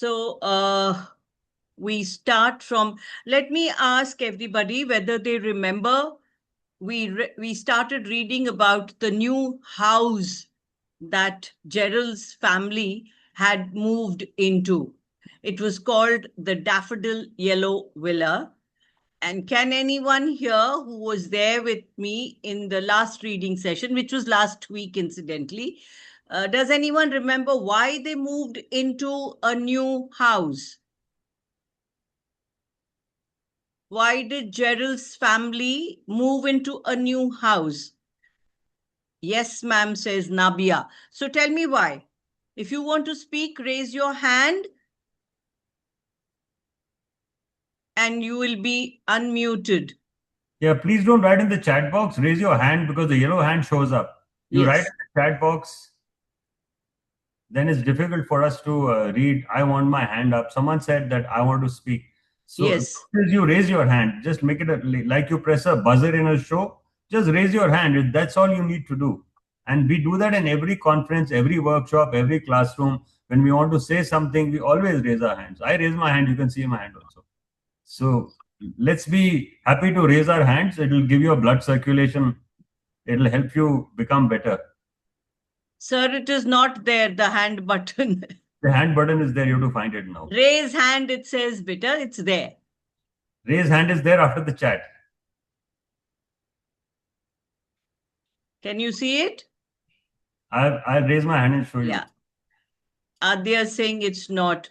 So we start from, let me ask everybody whether they remember, we started reading about the new house that Gerald's family had moved into. It was called the Daffodil Yellow Villa. And can anyone here who was there with me in the last reading session, which was last week, incidentally, does anyone remember why they moved into a new house? Why did Gerald's family move into a new house? Yes, ma'am, says Nabia. So tell me why. If you want to speak, raise your hand and you will be unmuted. Yeah, please don't write in the chat box. Raise your hand because the yellow hand shows up. You write Yes. in the chat box, then it's difficult for us to read. I want my hand up. Someone said that I want to speak. So as Yes. soon as you raise your hand, just make it like you press a buzzer in a show. Just raise your hand. That's all you need to do. And we do that in every conference, every workshop, every classroom. When we want to say something, we always raise our hands. I raise my hand. You can see my hand also. So let's be happy to raise our hands. It will give you a blood circulation. It will help you become better. Sir, it is not there, the hand button. The hand button is there. You have to find it now. Raise hand, it says, bitter, it's there. Raise hand is there after the chat. Can you see it? I'll raise my hand and show you. Yeah. Aradhya is saying it's not.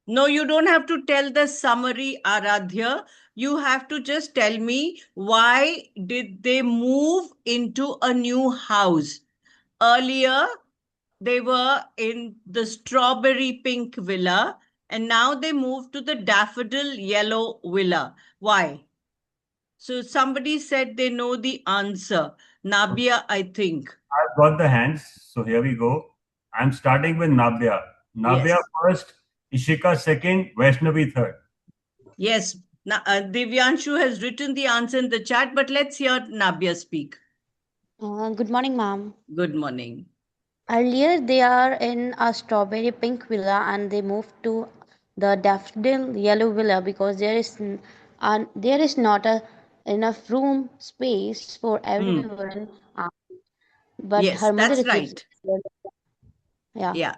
No, you don't have to tell the summary, Aradhya. You have to just tell me why did they move into a new house. Earlier, they were in the strawberry pink villa, and now they moved to the daffodil yellow villa. Why? So somebody said they know the answer. Nabia, I think. I've got the hands. So here we go. I'm starting with Nabya. Nabya Yes. first, Ishika second, Vaishnavi third. Yes. Divyanshu has written the answer in the chat, but let's hear Nabia speak. Good morning, ma'am. Good morning. Earlier, they are in a strawberry pink villa and they moved to the daffodil yellow villa because there is not enough room space for everyone. But Yes, her mother that's keeps. right. Yeah. Yeah.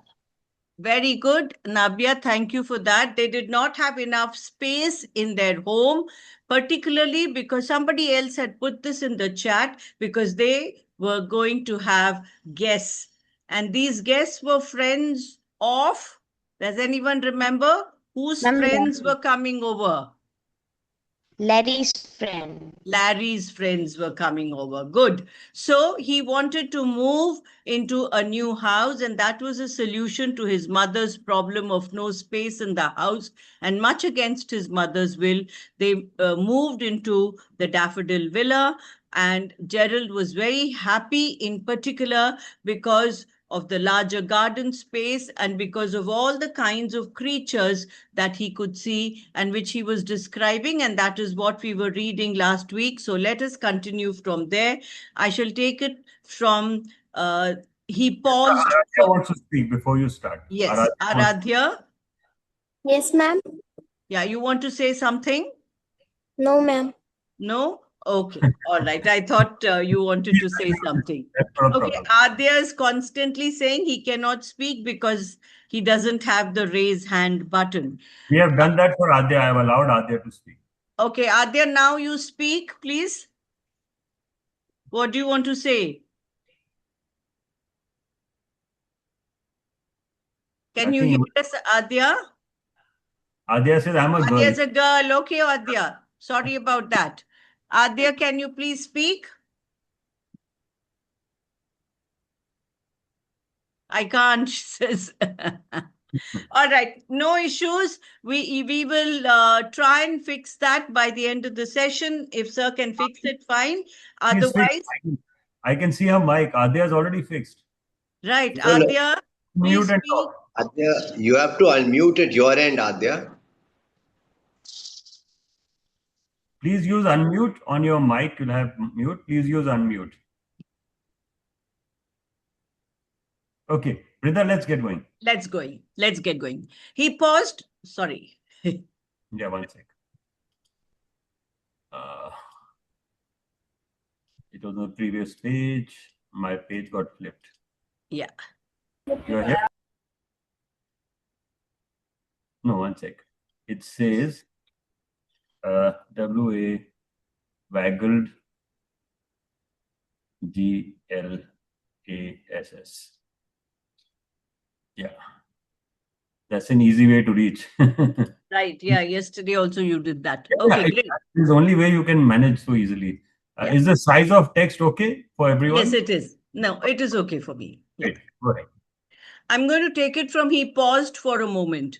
Very good. Nabia, thank you for that. They did not have enough space in their home, particularly because somebody else had put this in the chat because they were going to have guests. And these guests were friends of, does anyone remember whose Ma'am, friends were coming over? Larry's friend. Larry's friends were coming over. Good. So he wanted to move into a new house, and that was a solution to his mother's problem of no space in the house. And much against his mother's will, they moved into the Daffodil Villa. And Gerald was very happy, in particular, because of the larger garden space and because of all the kinds of creatures that he could see and which he was describing. And that is what we were reading last week. So let us continue from there. I shall take it from, he paused. Aradhya wants to speak before you start. Yes, Aradhya. Yes, ma'am. Yeah, you want to say something? No, ma'am. No? Okay. All right. I thought you wanted to say something. That's not a Okay. problem. Adya is constantly saying he cannot speak because he doesn't have the raise hand button. We have done that for Adya. I have allowed Adya to speak. Okay. Adya, now you speak, please. What do you want to say? Can you hear us, Adya? Adya says, I'm a girl. Adya is a girl. Okay, Adya. Sorry about that. Adya, can you please speak? I can't, she says. All right, no issues. We will try and fix that by the end of the session. If sir can fix it, fine. She's fixed. Otherwise, I can see her mic. Adya is already fixed. right, No, no. Adya, Mute please and speak. talk. Adya, you have to unmute at your end, Adya. Please use unmute on your mic. You'll have mute. Please use unmute. Okay. Brinda, let's get going. Let's get going. He paused. Sorry. Yeah, one sec. It was on the previous page. My page got flipped. Yeah. You're here? No, one sec. It says W-A waggled G-L-A-S-S. Yeah. That's an easy way to reach. Right. Yeah. Yesterday also you did that. Yeah, Okay, great. it's the only way you can manage so easily. Yeah. Is the size of text okay for everyone? Yes, it is. No, it is okay for me. Yeah. Great. Go ahead. I'm going to take it from he paused for a moment.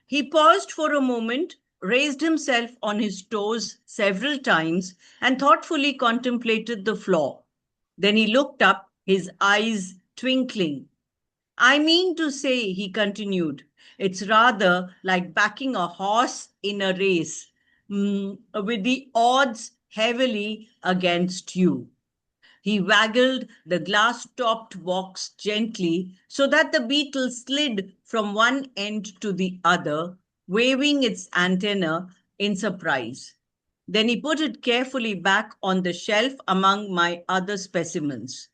He paused for a moment, raised himself on his toes several times, and thoughtfully contemplated the floor. Then he looked up, his eyes twinkling. I mean to say, he continued, it's rather like backing a horse in a race, with the odds heavily against you. He waggled the glass-topped box gently so that the beetle slid from one end to the other, waving its antenna in surprise. Then he put it carefully back on the shelf among my other specimens.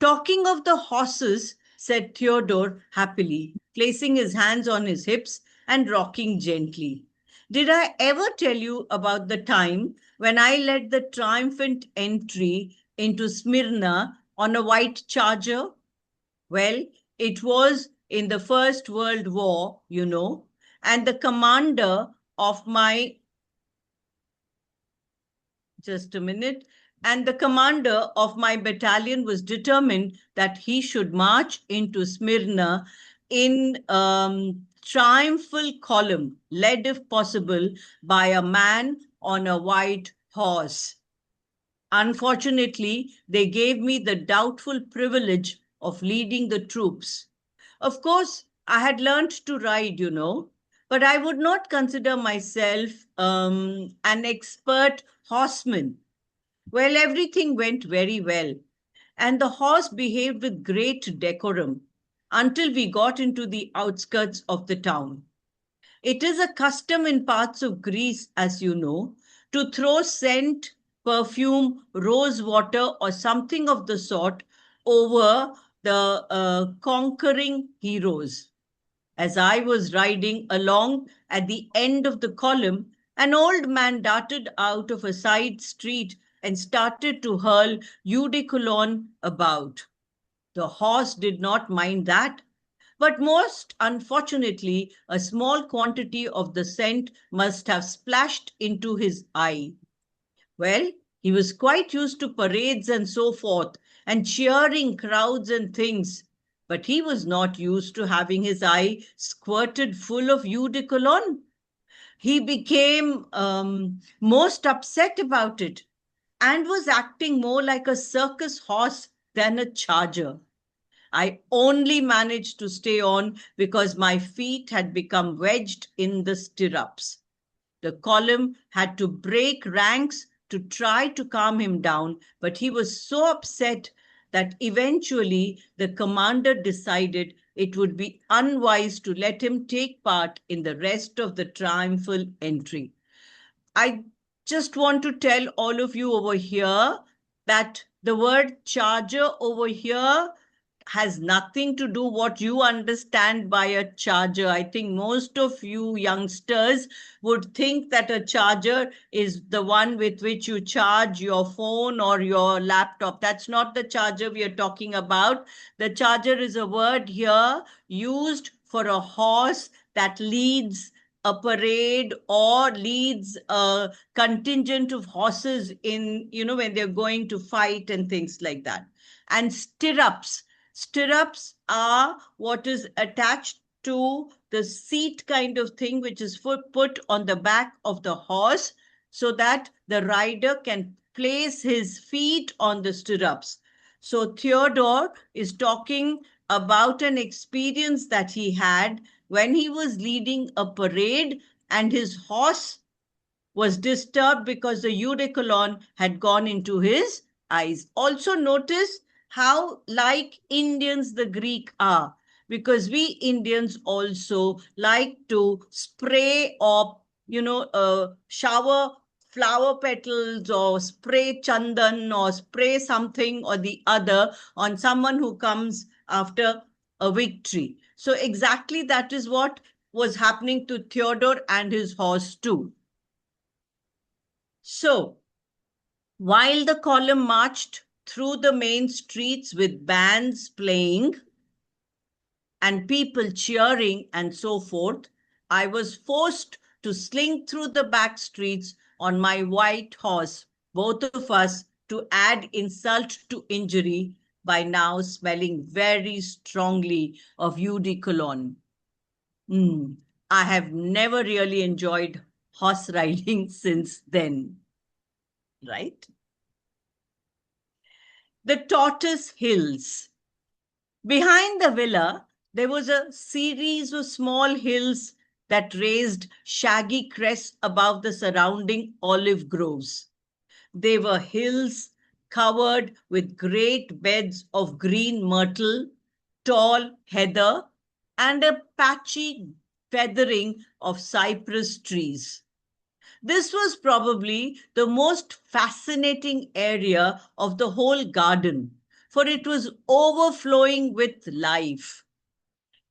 Talking of the horses, said Theodore happily, placing his hands on his hips and rocking gently. Did I ever tell you about the time when I led the triumphant entry into Smyrna on a white charger? Well, it was in the First World War, you know, and the commander of my just a minute. And the commander of my battalion was determined that he should march into Smyrna in triumphal column, led if possible by a man on a white horse. Unfortunately, they gave me the doubtful privilege of leading the troops. Of course, I had learnt to ride, you know, but I would not consider myself an expert horseman. Well, everything went very well, and the horse behaved with great decorum until we got into the outskirts of the town. It is a custom in parts of Greece, as you know, to throw scent, perfume, rose water, or something of the sort over the conquering heroes. As I was riding along at the end of the column, an old man darted out of a side street and started to hurl eau de cologne about. The horse did not mind that, but most unfortunately, a small quantity of the scent must have splashed into his eye. Well, he was quite used to parades and so forth, and cheering crowds and things, but he was not used to having his eye squirted full of eau de cologne. He became most upset about it and was acting more like a circus horse than a charger. I only managed to stay on because my feet had become wedged in the stirrups. The column had to break ranks to try to calm him down, but he was so upset that eventually the commander decided it would be unwise to let him take part in the rest of the triumphal entry. I just want to tell all of you over here that the word charger over here has nothing to do what you understand by a charger. I think most of you youngsters would think that a charger is the one with which you charge your phone or your laptop. That's not the charger we are talking about. The charger is a word here used for a horse that leads a parade or leads a contingent of horses in, you know, when they're going to fight and things like that. And stirrups. Stirrups are what is attached to the seat kind of thing, which is put on the back of the horse so that the rider can place his feet on the stirrups. So Theodore is talking about an experience that he had when he was leading a parade and his horse was disturbed because the eau de cologne had gone into his eyes. Also notice how like Indians the Greek are. because we Indians also like to spray or, shower flower petals or spray chandan or spray something or the other on someone who comes after a victory. So exactly that is what was happening to Theodore and his horse too. So while the column marched through the main streets with bands playing and people cheering and so forth, I was forced to slink through the back streets on my white horse, both of us to add insult to injury by now smelling very strongly of eau de cologne. I have never really enjoyed horse riding since then, right? The Tortoise Hills. Behind the villa, there was a series of small hills that raised shaggy crests above the surrounding olive groves. They were hills covered with great beds of green myrtle, tall heather, and a patchy feathering of cypress trees. This was probably the most fascinating area of the whole garden, for it was overflowing with life.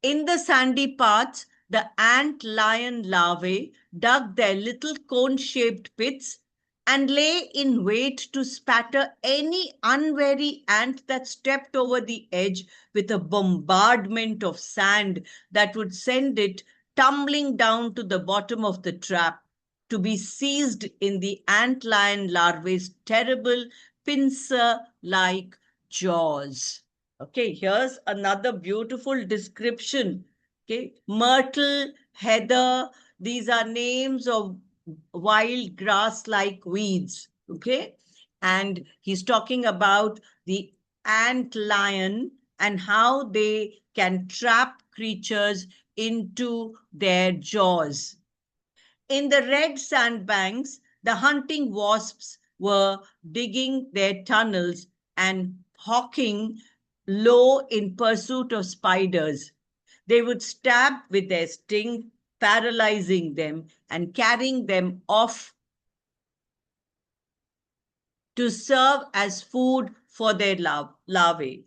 In the sandy parts, the ant lion larvae dug their little cone-shaped pits and lay in wait to spatter any unwary ant that stepped over the edge with a bombardment of sand that would send it tumbling down to the bottom of the trap to be seized in the ant lion larvae's terrible pincer-like jaws. Okay, here's another beautiful description. Okay, myrtle, heather, these are names of wild grass-like weeds. Okay, and he's talking about the ant lion and how they can trap creatures into their jaws. In the red sandbanks, the hunting wasps were digging their tunnels and hawking low in pursuit of spiders. They would stab with their sting, paralyzing them and carrying them off to serve as food for their larvae.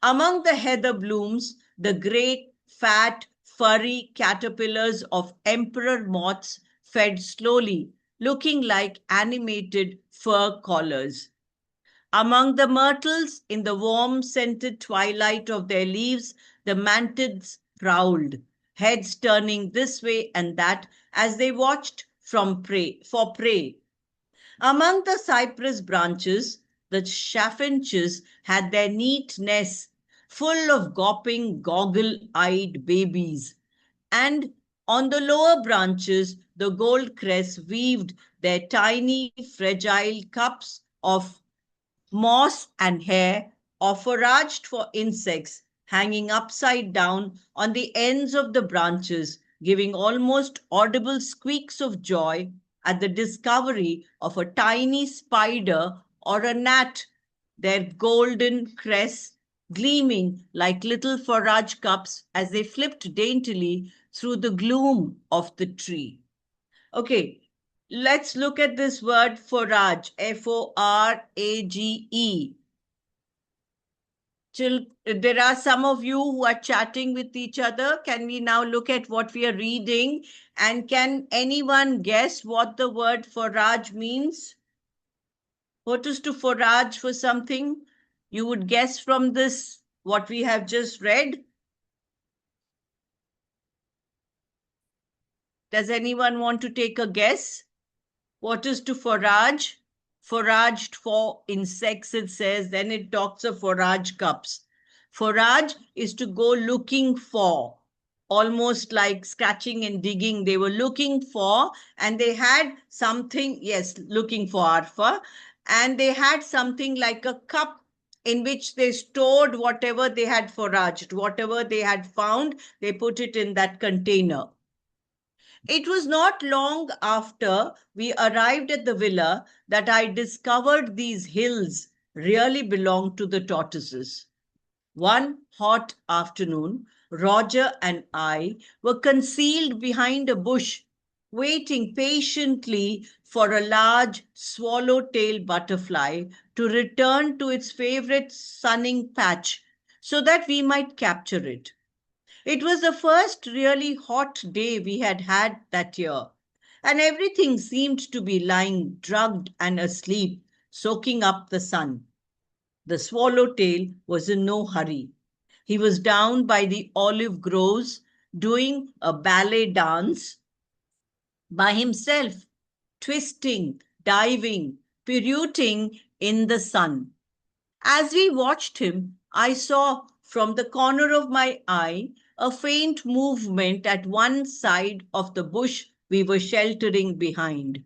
Among the heather blooms, the great, fat, furry caterpillars of emperor moths fed slowly, looking like animated fur collars. Among the myrtles, in the warm, scented twilight of their leaves, the mantids prowled, heads turning this way and that as they watched for prey. Among the cypress branches, the chaffinches had their neat nests full of gawping, goggle-eyed babies. And on the lower branches, the goldcrests weaved their tiny, fragile cups of moss and hair, or foraged for insects, hanging upside down on the ends of the branches, giving almost audible squeaks of joy at the discovery of a tiny spider or a gnat, their golden crests gleaming like little forage cups as they flipped daintily through the gloom of the tree. Okay, let's look at this word forage, Forage. There are some of you who are chatting with each other. Can we now look at what we are reading? And can anyone guess what the word forage means? What is to forage for something? You would guess from this what we have just read. Does anyone want to take a guess? What is to forage? Foraged for insects, it says. Then it talks of forage cups. Forage is to go looking for, almost like scratching and digging. They were looking for, and they had something, yes, looking for Arfa, and they had something like a cup in which they stored whatever they had foraged, whatever they had found, they put it in that container. It was not long after we arrived at the villa that I discovered these hills really belonged to the tortoises. One hot afternoon, Roger and I were concealed behind a bush, waiting patiently for a large swallowtail butterfly to return to its favorite sunning patch so that we might capture it. It was the first really hot day we had had that year, and everything seemed to be lying drugged and asleep, soaking up the sun. The swallowtail was in no hurry. He was down by the olive groves doing a ballet dance by himself, twisting, diving, pirouetting in the sun. As we watched him, I saw from the corner of my eye a faint movement at one side of the bush we were sheltering behind.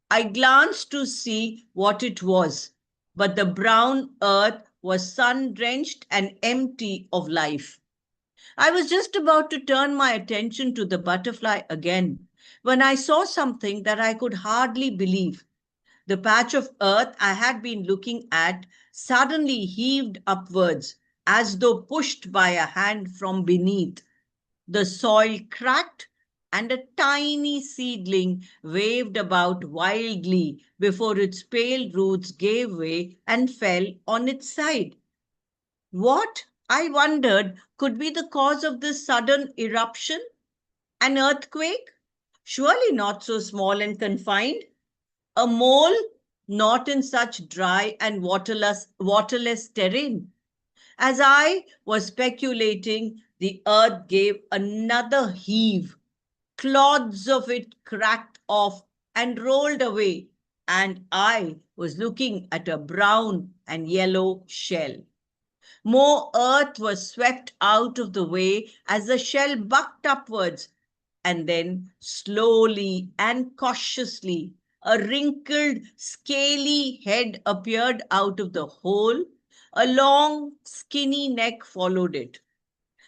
I glanced to see what it was, but the brown earth was sun-drenched and empty of life. I was just about to turn my attention to the butterfly again when I saw something that I could hardly believe. The patch of earth I had been looking at suddenly heaved upwards as though pushed by a hand from beneath. The soil cracked and a tiny seedling waved about wildly before its pale roots gave way and fell on its side. What, I wondered, could be the cause of this sudden eruption? An earthquake? Surely not so small and confined. A mole? Not in such dry and waterless terrain. As I was speculating, the earth gave another heave. Clods of it cracked off and rolled away, and I was looking at a brown and yellow shell. More earth was swept out of the way as the shell bucked upwards, and then slowly and cautiously a wrinkled, scaly head appeared out of the hole. A long, skinny neck followed it.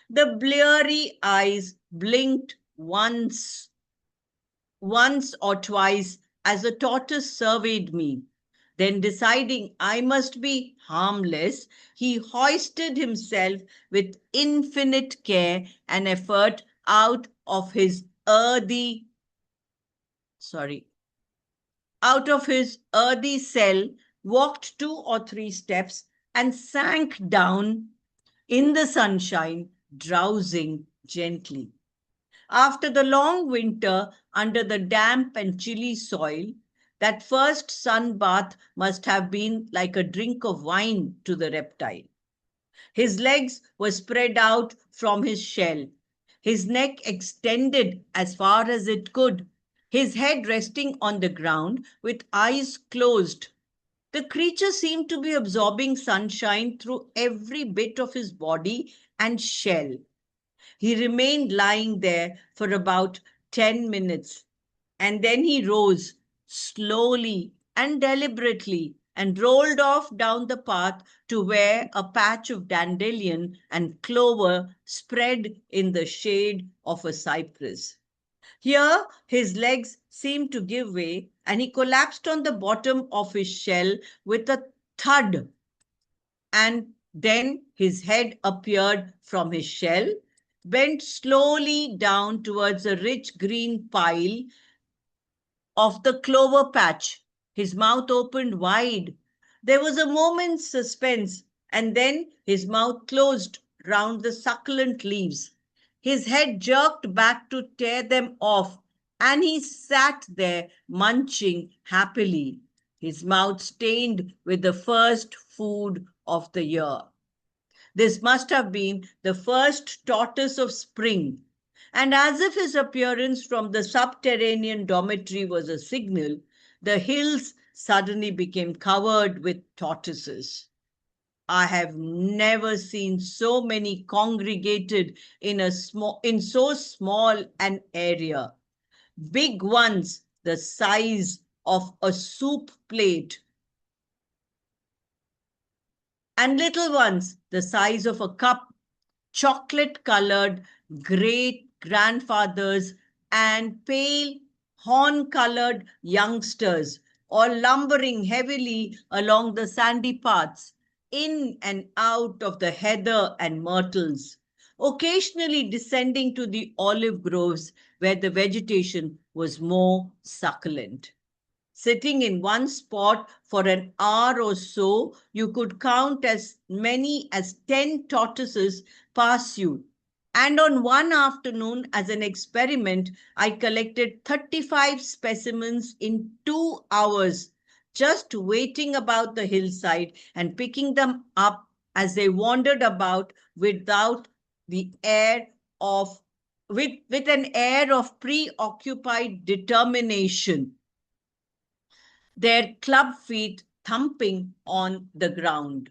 The bleary eyes blinked once or twice as the tortoise surveyed me. Then, deciding I must be harmless, he hoisted himself with infinite care and effort sorry, out of his earthy cell, walked 2 or 3 steps, and sank down in the sunshine, drowsing gently. After the long winter under the damp and chilly soil, that first sun bath must have been like a drink of wine to the reptile. His legs were spread out from his shell, his neck extended as far as it could, his head resting on the ground with eyes closed. The creature seemed to be absorbing sunshine through every bit of his body and shell. He remained lying there for about 10 minutes, and then he rose slowly and deliberately and rolled off down the path to where a patch of dandelion and clover spread in the shade of a cypress. Here, his legs seemed to give way, and he collapsed on the bottom of his shell with a thud. And then his head appeared from his shell, bent slowly down towards a rich green pile of the clover patch. His mouth opened wide. There was a moment's suspense, and then his mouth closed round the succulent leaves. His head jerked back to tear them off, and he sat there munching happily, his mouth stained with the first food of the year. This must have been the first tortoise of spring, and as if his appearance from the subterranean dormitory was a signal, the hills suddenly became covered with tortoises. I have never seen so many congregated in so small an area. Big ones the size of a soup plate, and little ones the size of a cup, chocolate-colored great grandfathers and pale horn-colored youngsters, all lumbering heavily along the sandy paths. in and out of the heather and myrtles, occasionally descending to the olive groves where the vegetation was more succulent. Sitting in one spot for an hour or so, you could count as many as 10 tortoises pass you. And on one afternoon, as an experiment, I collected 35 specimens in 2 hours, just waiting about the hillside and picking them up as they wandered about without the air of with an air of preoccupied determination, their club feet thumping on the ground.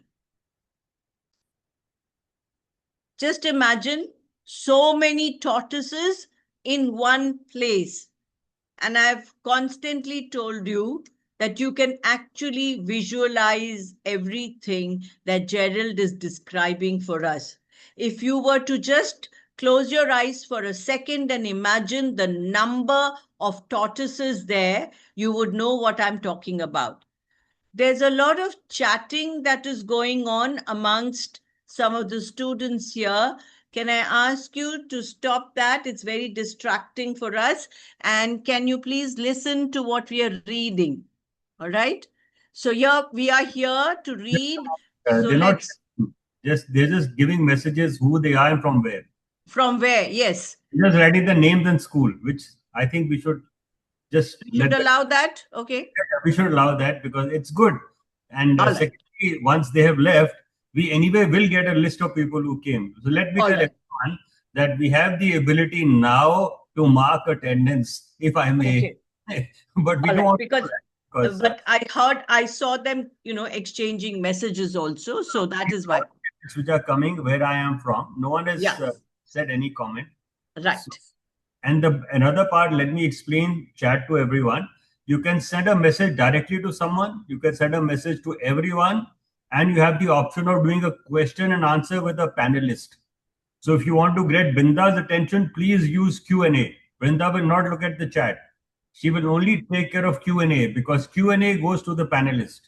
Just imagine so many tortoises in one place. And I've constantly told you that you can actually visualize everything that Gerald is describing for us. If you were to just close your eyes for a second and imagine the number of tortoises there, you would know what I'm talking about. There's a lot of chatting that is going on amongst some of the students here. Can I ask you to stop that? It's very distracting for us. And can you please listen to what we are reading? All right. So here we are here to read. So They're not let's. they're just giving messages who they are and from where. From where? Yes. Just writing the names in school, which I think we should just We should allow that. Okay. we should allow that because it's good. And All right. secondly, once they have left, we anyway will get a list of people who came. So let me All tell right. everyone that we have the ability now to mark attendance, if I may. Okay. But we All don't right, want because to do that but I saw them, exchanging messages also. So that is why. which are coming where I am from. No one has Yeah. said any comment. Right. So, and another part, let me explain chat to everyone. You can send a message directly to someone. You can send a message to everyone. And you have the option of doing a question and answer with a panelist. So if you want to get Brinda's attention, please use Q&A. Brinda will not look at the chat. She will only take care of Q&A because Q&A goes to the panelist.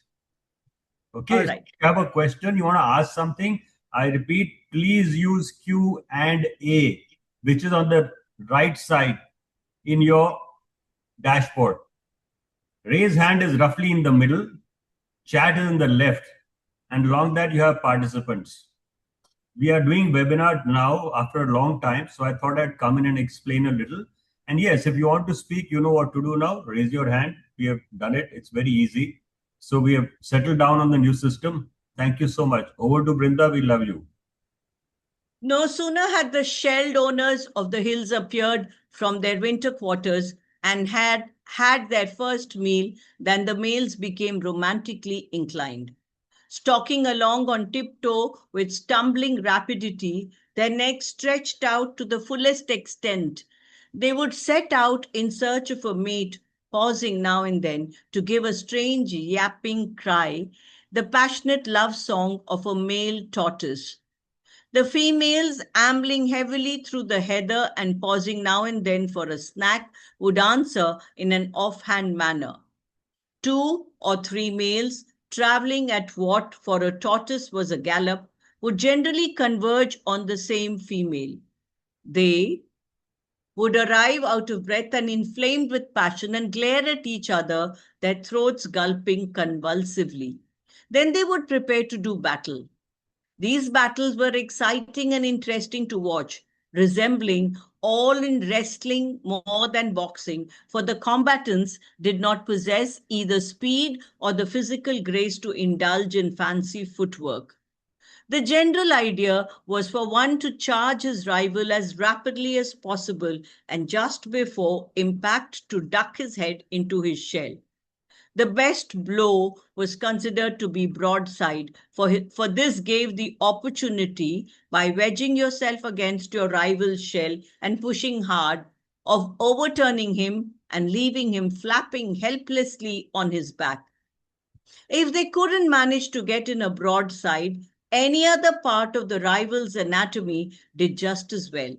Okay. All right. So if you have a question, you want to ask something, I repeat, please use Q&A, which is on the right side in your dashboard. Raise hand is roughly in the middle. Chat is in the left. And along that, you have participants. We are doing webinar now after a long time. So I thought I'd come in and explain a little. And yes, if you want to speak, you know what to do now. Raise your hand. We have done it. It's very easy. So we have settled down on the new system. Thank you so much. Over to Brinda. We love you. No sooner had the shelled owners of the hills appeared from their winter quarters and had their first meal than the males became romantically inclined. Stalking along on tiptoe with stumbling rapidity, their necks stretched out to the fullest extent, they would set out in search of a mate, pausing now and then to give a strange yapping cry, the passionate love song of a male tortoise. The females, ambling heavily through the heather and pausing now and then for a snack, would answer in an offhand manner. 2 or 3 males, traveling at what for a tortoise was a gallop, would generally converge on the same female. They would arrive out of breath and inflamed with passion and glare at each other, their throats gulping convulsively. Then they would prepare to do battle. These battles were exciting and interesting to watch, resembling all in wrestling more than boxing, for the combatants did not possess either speed or the physical grace to indulge in fancy footwork. The general idea was for one to charge his rival as rapidly as possible and just before impact to duck his head into his shell. The best blow was considered to be broadside, for this gave the opportunity, by wedging yourself against your rival's shell and pushing hard, of overturning him and leaving him flapping helplessly on his back. If they couldn't manage to get in a broadside, any other part of the rival's anatomy did just as well.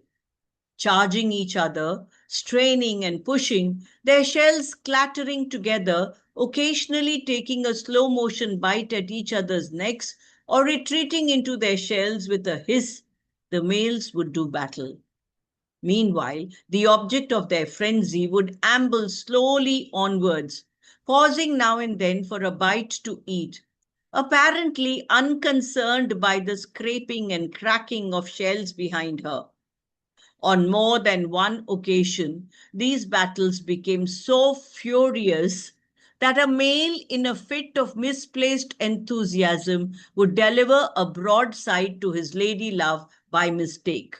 Charging each other, straining and pushing, their shells clattering together, occasionally taking a slow motion bite at each other's necks, or retreating into their shells with a hiss, the males would do battle. Meanwhile, the object of their frenzy would amble slowly onwards, pausing now and then for a bite to eat, apparently unconcerned by the scraping and cracking of shells behind her. On more than one occasion, these battles became so furious that a male in a fit of misplaced enthusiasm would deliver a broadside to his lady love by mistake.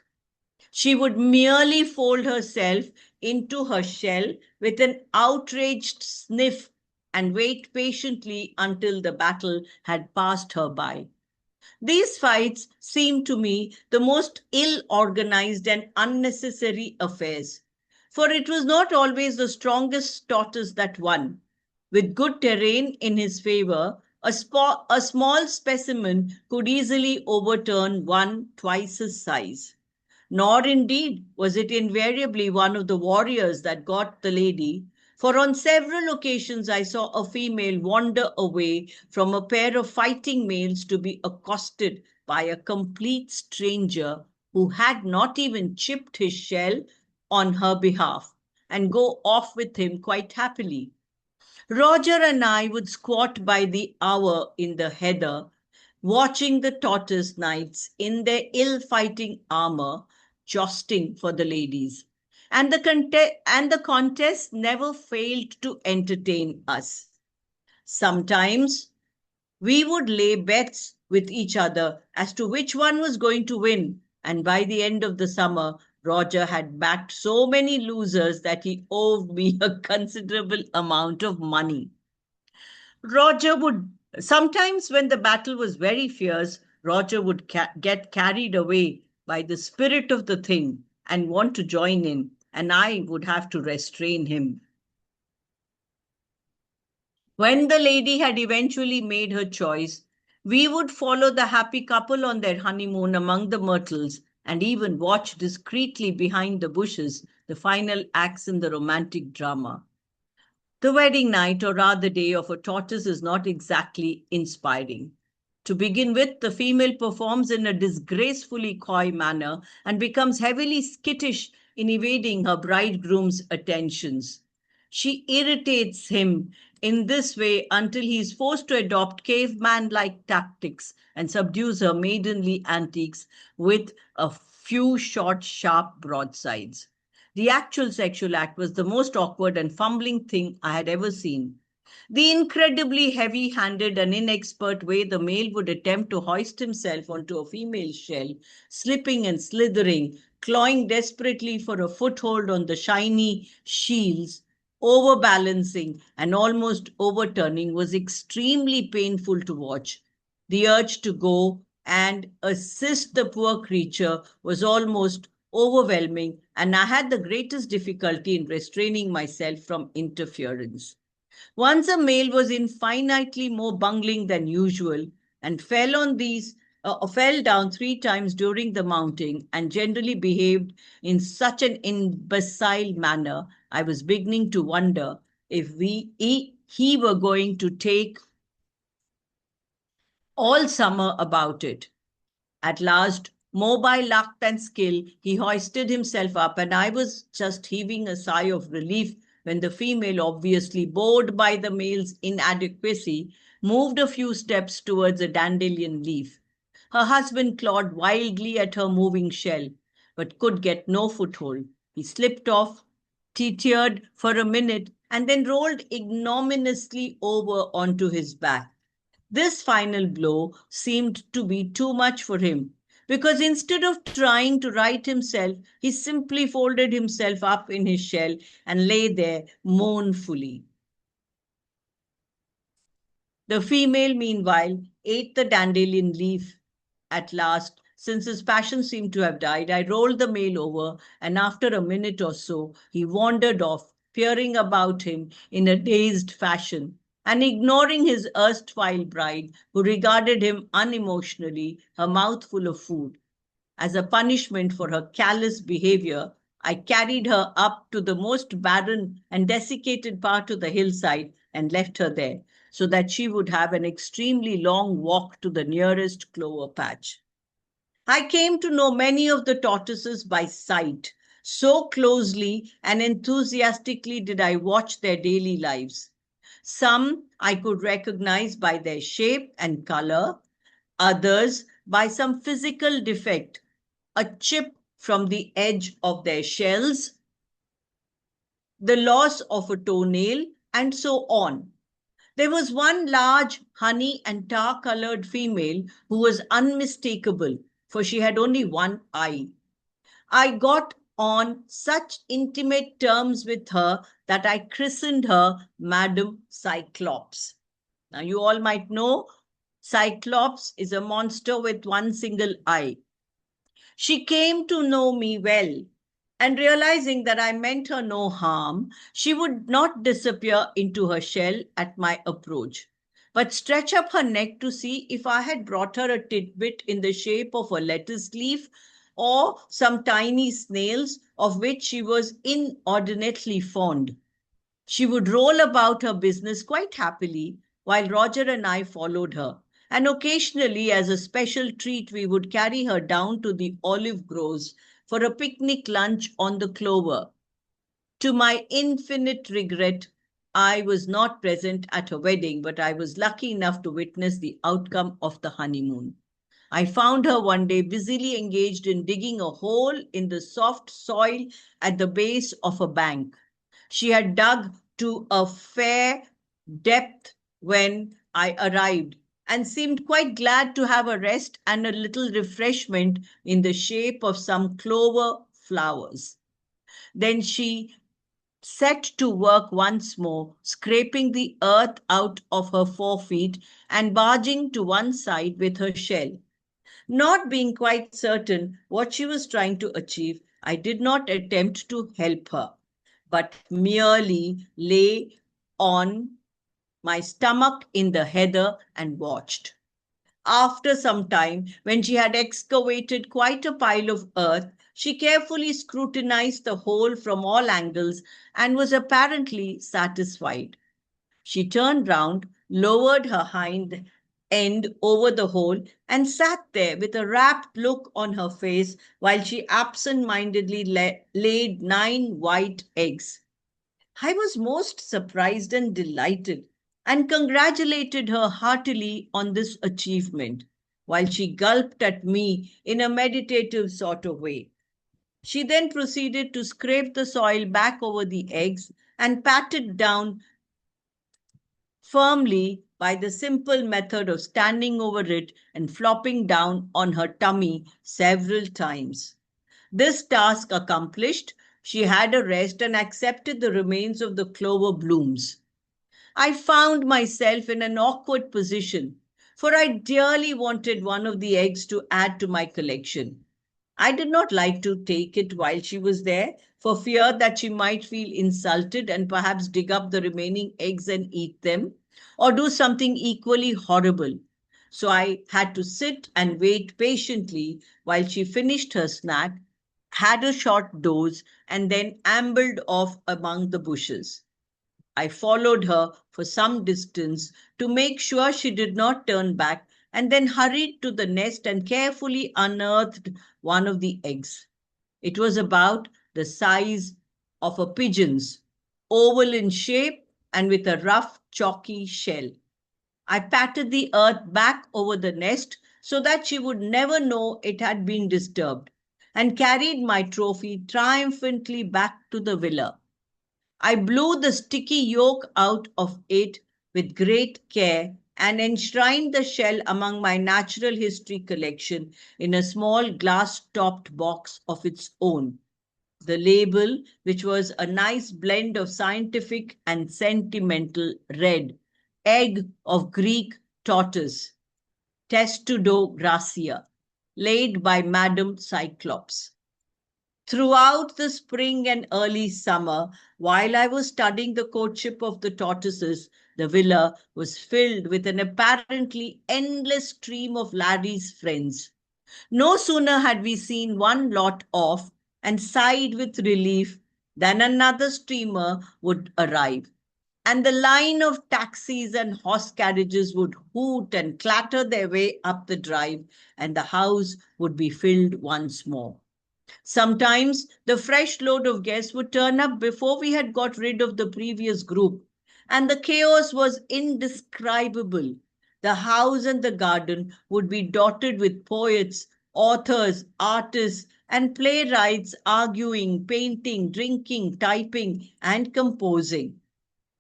She would merely fold herself into her shell with an outraged sniff and wait patiently until the battle had passed her by. These fights seem to me the most ill organized and unnecessary affairs, for it was not always the strongest tortoise that won. With good terrain in his favor, a small specimen could easily overturn one twice his size. Nor indeed was it invariably one of the warriors that got the lady, for on several occasions I saw a female wander away from a pair of fighting males to be accosted by a complete stranger who had not even chipped his shell on her behalf, and go off with him quite happily. Roger and I would squat by the hour in the heather, watching the tortoise knights in their ill-fighting armor jousting for the ladies. And the contest never failed to entertain us. Sometimes we would lay bets with each other as to which one was going to win, and by the end of the summer, Roger had backed so many losers that he owed me a considerable amount of money. Roger would Sometimes, when the battle was very fierce, Roger would get carried away by the spirit of the thing and want to join in, and I would have to restrain him. When the lady had eventually made her choice, we would follow the happy couple on their honeymoon among the myrtles and even watch discreetly behind the bushes the final acts in the romantic drama. The wedding night, or rather day, of a tortoise is not exactly inspiring. To begin with, the female performs in a disgracefully coy manner and becomes heavily skittish in evading her bridegroom's attentions. She irritates him in this way until he is forced to adopt caveman-like tactics and subdues her maidenly antics with a few short, sharp broadsides. The actual sexual act was the most awkward and fumbling thing I had ever seen. The incredibly heavy-handed and inexpert way the male would attempt to hoist himself onto a female shell, slipping and slithering, clawing desperately for a foothold on the shiny shields, overbalancing and almost overturning, was extremely painful to watch. The urge to go and assist the poor creature was almost overwhelming, and I had the greatest difficulty in restraining myself from interference. Once a male was infinitely more bungling than usual and fell down 3 times during the mounting and generally behaved in such an imbecile manner, I was beginning to wonder if he were going to take all summer about it. At last, more by luck than skill, he hoisted himself up, and I was just heaving a sigh of relief when the female, obviously bored by the male's inadequacy, moved a few steps towards a dandelion leaf. Her husband clawed wildly at her moving shell, but could get no foothold. He slipped off, tittered for a minute, and then rolled ignominiously over onto his back. This final blow seemed to be too much for him, because instead of trying to right himself, he simply folded himself up in his shell and lay there mournfully. The female, meanwhile, ate the dandelion leaf. At last, since his passion seemed to have died, I rolled the male over, and after a minute or so, he wandered off, peering about him in a dazed fashion, and ignoring his erstwhile bride, who regarded him unemotionally, her mouth full of food. As a punishment for her callous behavior, I carried her up to the most barren and desiccated part of the hillside and left her there, so that she would have an extremely long walk to the nearest clover patch. I came to know many of the tortoises by sight. So closely and enthusiastically did I watch their daily lives. Some I could recognize by their shape and color, others by some physical defect, a chip from the edge of their shells, the loss of a toenail, and so on. There was one large honey and tar-colored female who was unmistakable, for she had only one eye. I got on such intimate terms with her that I christened her Madam Cyclops. Now, you all might know Cyclops is a monster with one single eye. She came to know me well, and realizing that I meant her no harm, she would not disappear into her shell at my approach, but stretch up her neck to see if I had brought her a tidbit in the shape of a lettuce leaf or some tiny snails of which she was inordinately fond. She would roll about her business quite happily, while Roger and I followed her. And occasionally, as a special treat, we would carry her down to the olive groves for a picnic lunch on the clover. To my infinite regret, I was not present at her wedding, but I was lucky enough to witness the outcome of the honeymoon. I found her one day busily engaged in digging a hole in the soft soil at the base of a bank. She had dug to a fair depth when I arrived and seemed quite glad to have a rest and a little refreshment in the shape of some clover flowers. Then she set to work once more, scraping the earth out of her forefeet and barging to one side with her shell. Not being quite certain what she was trying to achieve, I did not attempt to help her, but merely lay on my stomach in the heather and watched. After some time, when she had excavated quite a pile of earth, she carefully scrutinized the hole from all angles and was apparently satisfied. She turned round, lowered her hind end over the hole, and sat there with a rapt look on her face while she absent-mindedly laid 9 white eggs. I was most surprised and delighted, and congratulated her heartily on this achievement, while she gulped at me in a meditative sort of way. She then proceeded to scrape the soil back over the eggs and pat it down firmly by the simple method of standing over it and flopping down on her tummy several times. This task accomplished, she had a rest and accepted the remains of the clover blooms. I found myself in an awkward position, for I dearly wanted one of the eggs to add to my collection. I did not like to take it while she was there, for fear that she might feel insulted and perhaps dig up the remaining eggs and eat them, or do something equally horrible. So I had to sit and wait patiently while she finished her snack, had a short doze, and then ambled off among the bushes. I followed her for some distance to make sure she did not turn back, and then hurried to the nest and carefully unearthed one of the eggs. It was about the size of a pigeon's, oval in shape and with a rough, chalky shell. I patted the earth back over the nest so that she would never know it had been disturbed, and carried my trophy triumphantly back to the villa. I blew the sticky yolk out of it with great care and enshrined the shell among my natural history collection in a small glass-topped box of its own. The label, which was a nice blend of scientific and sentimental, read, "Egg of Greek tortoise, Testudo gracia, laid by Madam Cyclops." Throughout the spring and early summer, while I was studying the courtship of the tortoises, the villa was filled with an apparently endless stream of Larry's friends. No sooner had we seen one lot off and sighed with relief than another steamer would arrive. and the line of taxis and horse carriages would hoot and clatter their way up the drive, and the house would be filled once more. Sometimes the fresh load of guests would turn up before we had got rid of the previous group, and the chaos was indescribable. The house and the garden would be dotted with poets, authors, artists, and playwrights arguing, painting, drinking, typing, and composing.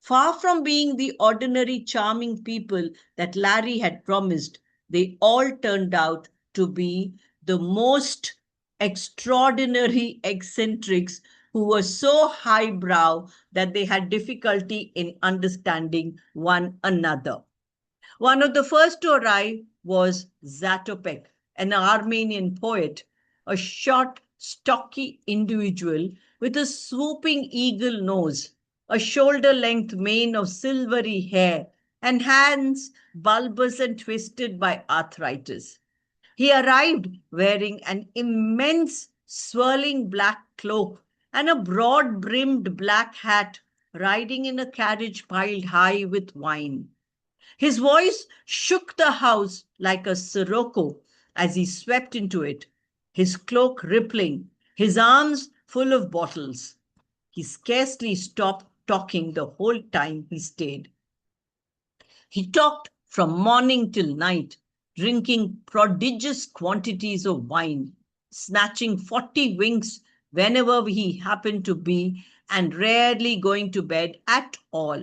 Far from being the ordinary charming people that Larry had promised, they all turned out to be the most extraordinary eccentrics who were so highbrow that they had difficulty in understanding one another. One of the first to arrive was Zatopek, an Armenian poet, a short, stocky individual with a swooping eagle nose, a shoulder-length mane of silvery hair, and hands bulbous and twisted by arthritis. He arrived wearing an immense swirling black cloak and a broad-brimmed black hat, riding in a carriage piled high with wine. His voice shook the house like a sirocco as he swept into it, his cloak rippling, his arms full of bottles. He scarcely stopped talking the whole time he stayed. He talked from morning till night, drinking prodigious quantities of wine, snatching 40 winks whenever he happened to be, and rarely going to bed at all.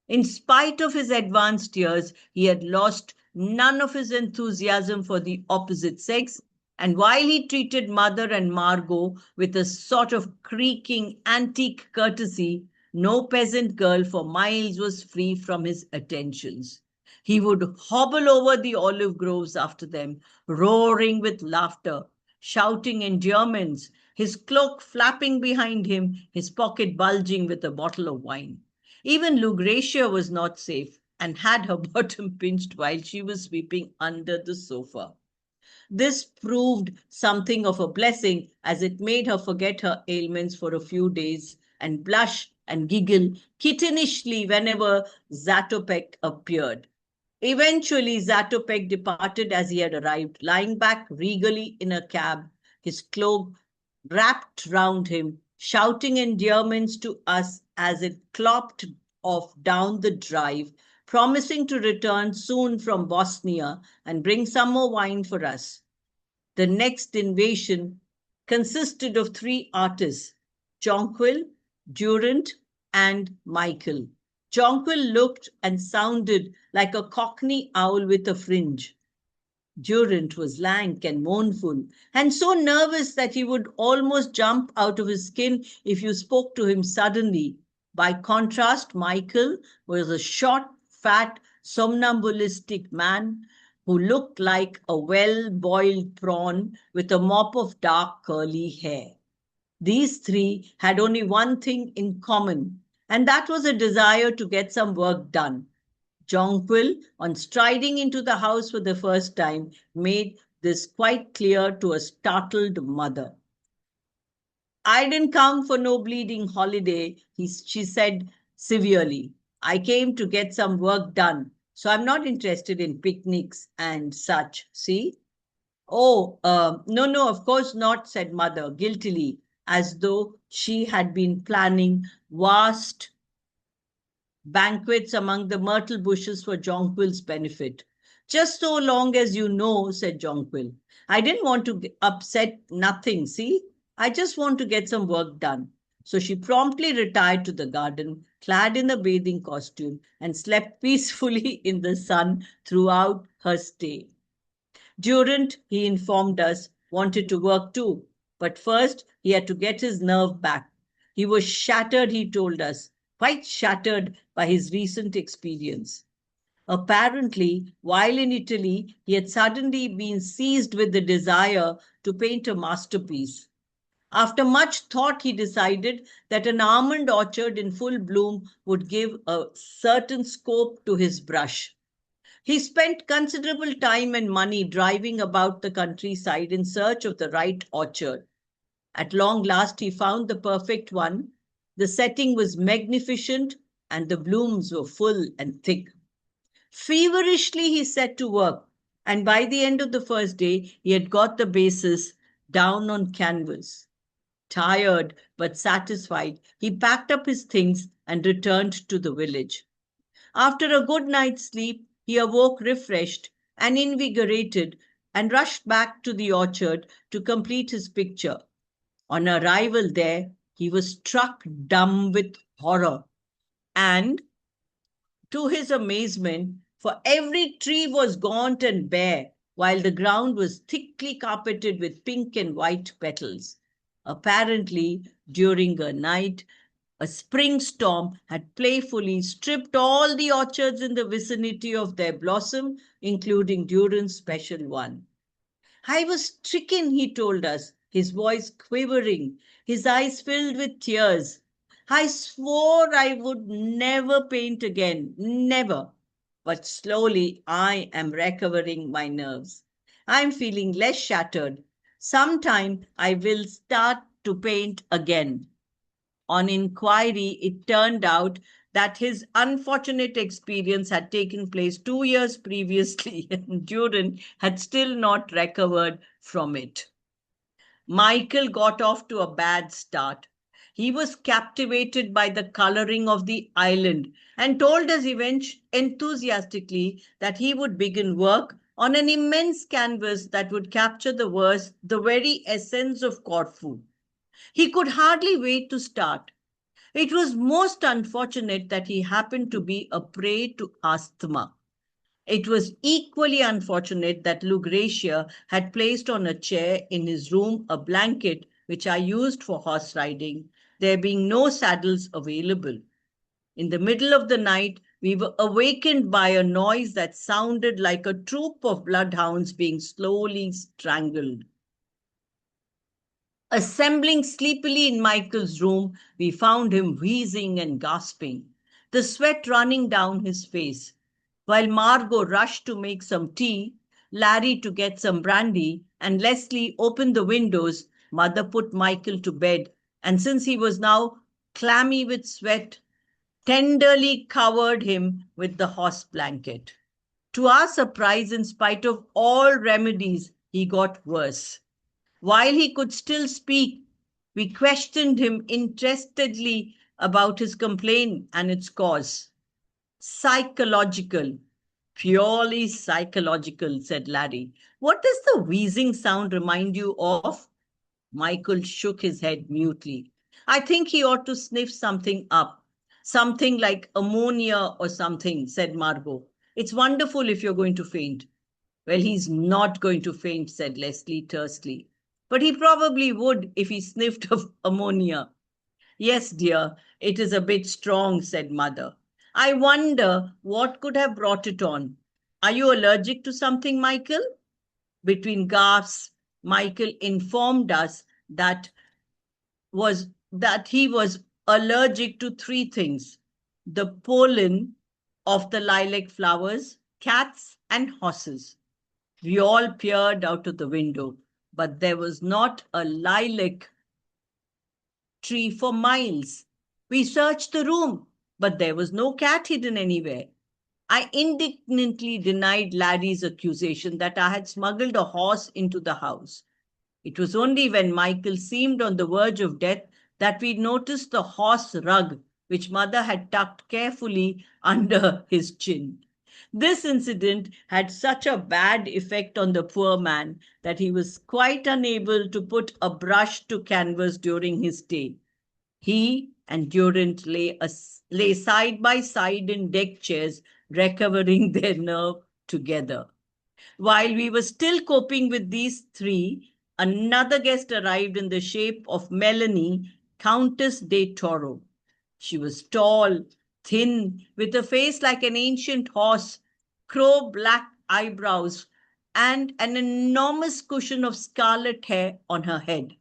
In spite of his advanced years, he had lost none of his enthusiasm for the opposite sex, and while he treated Mother and Margot with a sort of creaking antique courtesy, no peasant girl for miles was free from his attentions. He would hobble over the olive groves after them, roaring with laughter, shouting endearments, his cloak flapping behind him, his pocket bulging with a bottle of wine. Even Lucretia was not safe and had her bottom pinched while she was sweeping under the sofa. This proved something of a blessing, as it made her forget her ailments for a few days and blush and giggle kittenishly whenever Zatopek appeared. Eventually, Zatopek departed as he had arrived, lying back regally in a cab, his cloak wrapped round him, shouting endearments to us as it clopped off down the drive, promising to return soon from Bosnia and bring some more wine for us. The next invasion consisted of 3 artists, Jonquil, Durant, and Michael. Jonquil looked and sounded like a cockney owl with a fringe. Durant was lank and mournful, and so nervous that he would almost jump out of his skin if you spoke to him suddenly. By contrast, Michael was a short, fat, somnambulistic man who looked like a well-boiled prawn with a mop of dark curly hair. These 3 had only one thing in common, and that was a desire to get some work done. Jonquil, on striding into the house for the first time, made this quite clear to a startled mother. "I didn't come for no bleeding holiday," she said severely. "I came to get some work done, so I'm not interested in picnics and such, see?" "Oh, no, of course not," said Mother guiltily, as though she had been planning vast banquets among the myrtle bushes for Jonquil's benefit. "Just so long as you know," said Jonquil. "I didn't want to upset nothing, see? I just want to get some work done." So she promptly retired to the garden, clad in a bathing costume, and slept peacefully in the sun throughout her stay. Durant, he informed us, wanted to work too, but first he had to get his nerve back. He was shattered, he told us, quite shattered by his recent experience. Apparently, while in Italy, he had suddenly been seized with the desire to paint a masterpiece. After much thought, he decided that an almond orchard in full bloom would give a certain scope to his brush. He spent considerable time and money driving about the countryside in search of the right orchard. At long last, he found the perfect one. The setting was magnificent, and the blooms were full and thick. Feverishly, he set to work, and by the end of the first day, he had got the bases down on canvas. Tired but satisfied, he packed up his things and returned to the village. After a good night's sleep, he awoke refreshed and invigorated and rushed back to the orchard to complete his picture. On arrival there, he was struck dumb with horror, and to his amazement, for every tree was gaunt and bare, while the ground was thickly carpeted with pink and white petals. Apparently, during a night, a spring storm had playfully stripped all the orchards in the vicinity of their blossom, including Durand's special one. I was stricken, he told us, his voice quivering, his eyes filled with tears. I swore I would never paint again, never. But slowly I am recovering my nerves. I'm feeling less shattered. Sometime I will start to paint again. On inquiry, it turned out that his unfortunate experience had taken place 2 years previously, and Durand had still not recovered from it. Michael got off to a bad start. He was captivated by the coloring of the island and told us enthusiastically that he would begin work on an immense canvas that would capture the very essence of Corfu. He could hardly wait to start. It was most unfortunate that he happened to be a prey to asthma. It was equally unfortunate that Lucretia had placed on a chair in his room a blanket which I used for horse riding, there being no saddles available. In the middle of the night, we were awakened by a noise that sounded like a troop of bloodhounds being slowly strangled. Assembling sleepily in Michael's room, we found him wheezing and gasping, the sweat running down his face. While Margot rushed to make some tea, Larry to get some brandy, and Leslie opened the windows, Mother put Michael to bed, and since he was now clammy with sweat, tenderly covered him with the horse blanket. To our surprise, in spite of all remedies, he got worse. While he could still speak, we questioned him interestedly about his complaint and its cause. Psychological, purely psychological, said Larry. What does the wheezing sound remind you of? Michael shook his head mutely. I think he ought to sniff something up. Something like ammonia or something, said Margot. It's wonderful if you're going to faint. Well, he's not going to faint, said Leslie tersely. But he probably would if he sniffed of ammonia. Yes, dear, it is a bit strong, said Mother. I wonder what could have brought it on. Are you allergic to something, Michael? Between gasps, Michael informed us that he was allergic to 3 things: the pollen of the lilac flowers, cats, and horses. We all peered out of the window, but there was not a lilac tree for miles. We searched the room, but there was no cat hidden anywhere. I indignantly denied Larry's accusation that I had smuggled a horse into the house. It was only when Michael seemed on the verge of death that we noticed the horse rug, which Mother had tucked carefully under his chin. This incident had such a bad effect on the poor man that he was quite unable to put a brush to canvas during his stay. He and Durand lay side by side in deck chairs, recovering their nerve together. While we were still coping with these 3, another guest arrived in the shape of Melanie, Countess de Toro. She was tall, thin, with a face like an ancient horse, crow-black eyebrows, and an enormous cushion of scarlet hair on her head.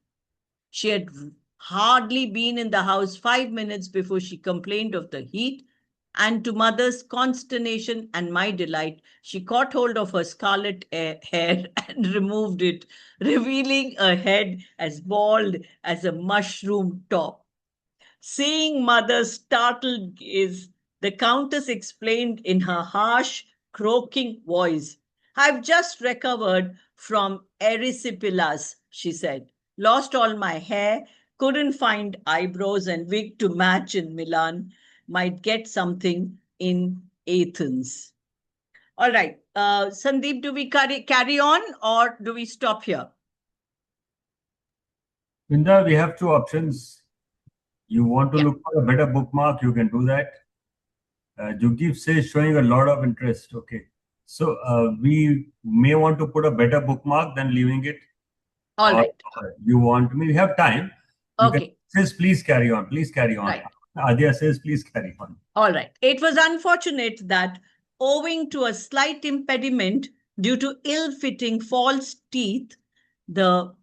She had hardly been in the house 5 minutes before she complained of the heat, and to Mother's consternation and my delight, she caught hold of her scarlet hair and removed it, revealing a head as bald as a mushroom top. Seeing Mother's startled gaze, The countess explained in her harsh, croaking voice. I've just recovered from erysipelas, she said. Lost all my hair, couldn't find eyebrows and wig to match in Milan. Might get something in Athens. All right. Sandeep, do we carry on or do we stop here? Brinda, we have two options. You want to look for a better bookmark, you can do that. Jugjiv says showing a lot of interest. Okay. So we may want to put a better bookmark than leaving it. All right. You want me? We have time. Okay. Says please carry on. Please carry on. Right. Aradhya says please carry on. All right. It was unfortunate that owing to a slight impediment due to ill-fitting false teeth, the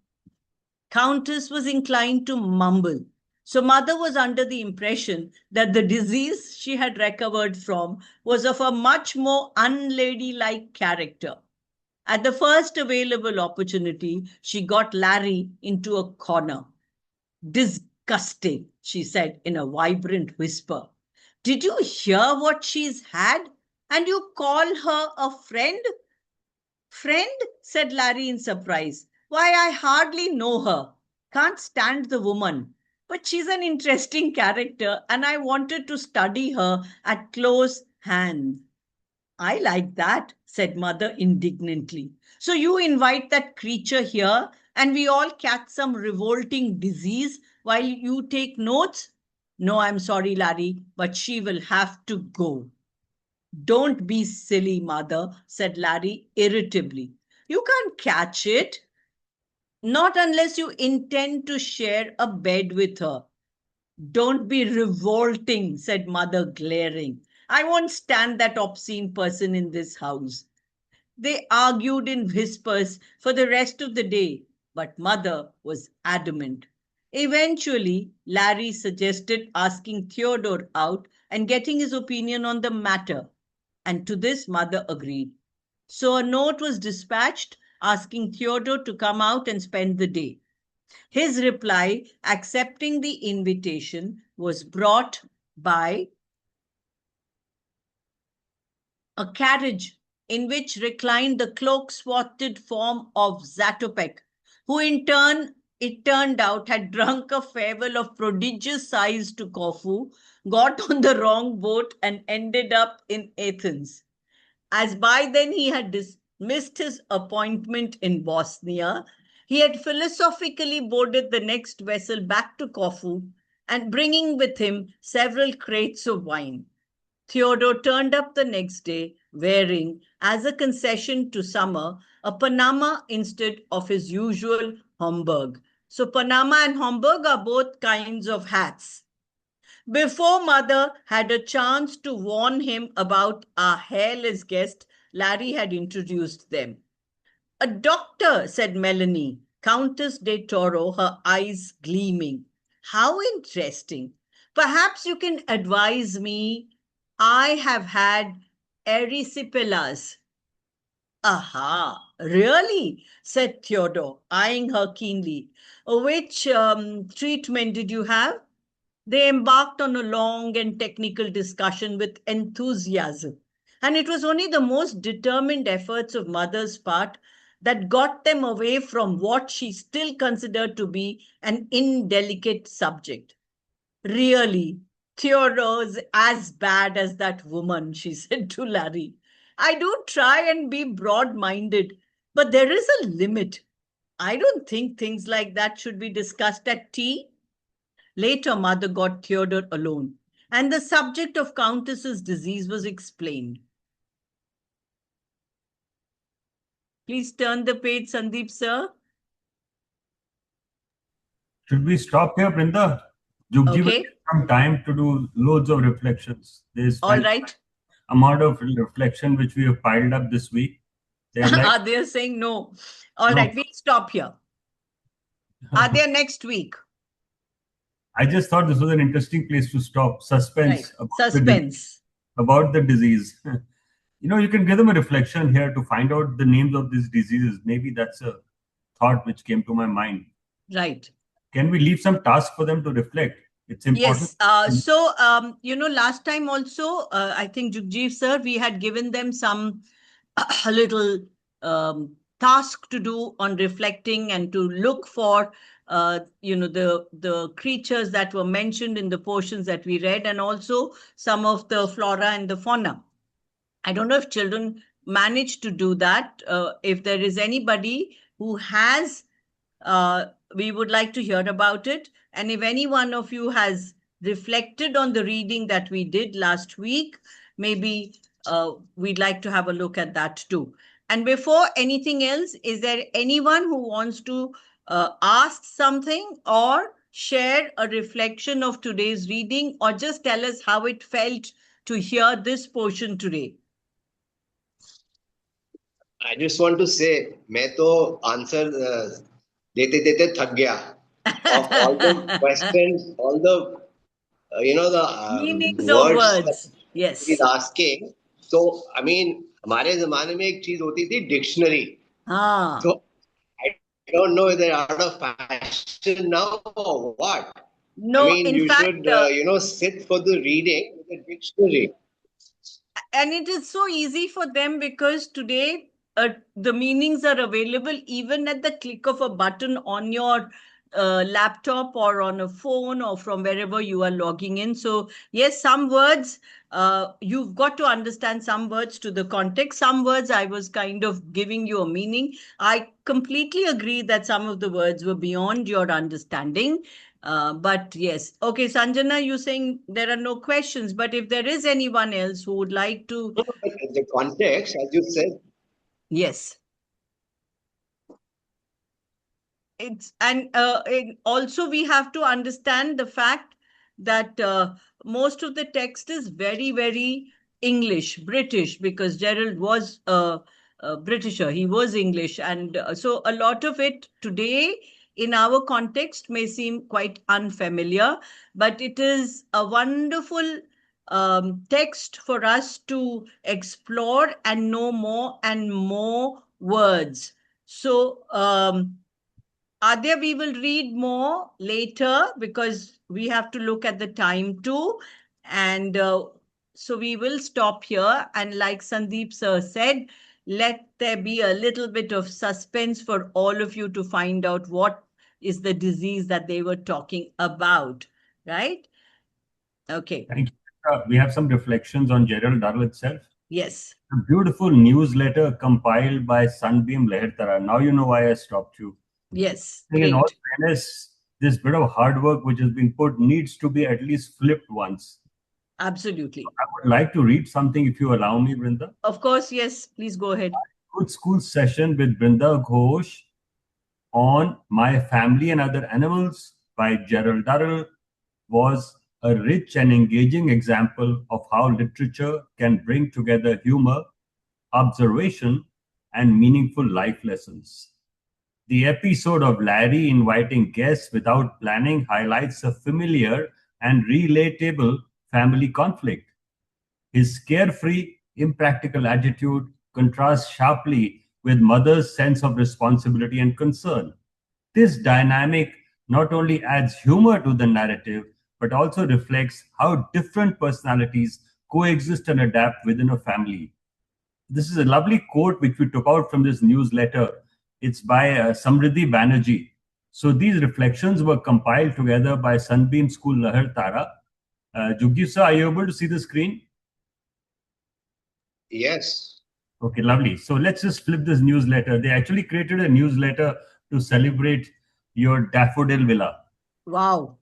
countess was inclined to mumble. So mother was under the impression that the disease she had recovered from was of a much more unladylike character. At the first available opportunity, she got Larry into a corner. Disgusting, she said in a vibrant whisper. Did you hear what she's had? And you call her a friend? Friend? Said Larry in surprise. Why, I hardly know her. Can't stand the woman. But she's an interesting character and I wanted to study her at close hand. I like that, said mother indignantly. So you invite that creature here and we all catch some revolting disease while you take notes? No, I'm sorry, Larry, but she will have to go. Don't be silly, mother, said Larry irritably. You can't catch it. Not unless you intend to share a bed with her. Don't be revolting, said mother, glaring. I won't stand that obscene person in this house. They argued in whispers for the rest of the day, but mother was adamant. Eventually, Larry suggested asking Theodore out and getting his opinion on the matter, and to this mother agreed. So a note was dispatched asking Theodore to come out and spend the day. His reply, accepting the invitation, was brought by a carriage in which reclined the cloak-swathed form of Zatopek, who in turn, it turned out, had drunk a farewell of prodigious size to Corfu, got on the wrong boat and ended up in Athens. As by then he had dismissed his appointment in Bosnia, he had philosophically boarded the next vessel back to Corfu and bringing with him several crates of wine. Theodore turned up the next day wearing, as a concession to summer, a Panama instead of his usual Homburg. So Panama and Homburg are both kinds of hats. Before mother had a chance to warn him about our hairless guest, Larry had introduced them. A doctor, said Melanie, Countess de Toro, her eyes gleaming. How interesting. Perhaps you can advise me. I have had erysipelas. Aha, really? Said Theodore, eyeing her keenly. Which treatment did you have? They embarked on a long and technical discussion with enthusiasm. And it was only the most determined efforts of mother's part that got them away from what she still considered to be an indelicate subject. Really, Theodore's as bad as that woman, she said to Larry. I do try and be broad-minded, but there is a limit. I don't think things like that should be discussed at tea. Later, mother got Theodore alone, and the subject of Countess's disease was explained. Please turn the page, Sandeep, sir. Should we stop here, Brinda? Jugjiv will Okay. get some time to do loads of reflections. There's All right. amount of reflection which we have piled up this week. They're like, Are they saying no? All No. right, we'll stop here. Are they next week? I just thought this was an interesting place to stop. Suspense. Right. Suspense. About the disease. You can give them a reflection here to find out the names of these diseases. Maybe that's a thought which came to my mind. Right. Can we leave some task for them to reflect? It's important. Yes. Last time also, I think Jugjiv sir, we had given them some a little task to do on reflecting and to look for the creatures that were mentioned in the portions that we read, and also some of the flora and the fauna. I don't know if children managed to do that. If there is anybody who has, we would like to hear about it. And if any one of you has reflected on the reading that we did last week, maybe we'd like to have a look at that too. And before anything else, is there anyone who wants to ask something or share a reflection of today's reading, or just tell us how it felt to hear this portion today? I just want to say, मैं तो answer देते देते थक गया of all the questions, all the the Meanings of words that words. Yes. he's asking. So I mean, हमारे जमाने में एक चीज होती थी dictionary. Ah. So I don't know if they're out of fashion now or what. No, I mean, in you fact, should sit for the reading with a dictionary. and it is so easy for them because today the meanings are available even at the click of a button on your laptop or on a phone or from wherever you are logging in. So yes, some words you've got to understand some words to the context. Some words I was kind of giving you a meaning. I completely agree that some of the words were beyond your understanding. But yes, okay, Sanjana, you're saying there are no questions, but if there is anyone else who would like to, No, but the context, as you said, yes, also we have to understand the fact that most of the text is very, very English, British, because Gerald was a Britisher. He was English, and so a lot of it today in our context may seem quite unfamiliar, but it is a wonderful text for us to explore and know more and more words. So Adya, we will read more later because we have to look at the time too. And so we will stop here. And like Sandeep sir said, let there be a little bit of suspense for all of you to find out what is the disease that they were talking about, right? Okay. Thank you. We have some reflections on Gerald Durrell itself. Yes. A beautiful newsletter compiled by Sunbeam Lahartara. Now you know why I stopped you. Yes. In all Great. fairness, this bit of hard work which has been put needs to be at least flipped once. Absolutely. I would like to read something if you allow me, Brinda. Of course, yes. Please go ahead. Good school session with Brinda Ghosh on My Family and Other Animals by Gerald Durrell was a rich and engaging example of how literature can bring together humor, observation, and meaningful life lessons. The episode of Larry inviting guests without planning highlights a familiar and relatable family conflict. His carefree, impractical attitude contrasts sharply with Mother's sense of responsibility and concern. This dynamic not only adds humor to the narrative, but also reflects how different personalities coexist and adapt within a family. This is a lovely quote which we took out from this newsletter. It's by Samriddhi Banerjee. So these reflections were compiled together by Sunbeam School Lahartara. Jugjiv sir, are you able to see the screen? yes. Okay, lovely. So let's just flip this newsletter. They actually created a newsletter to celebrate your Daffodil Villa. Wow.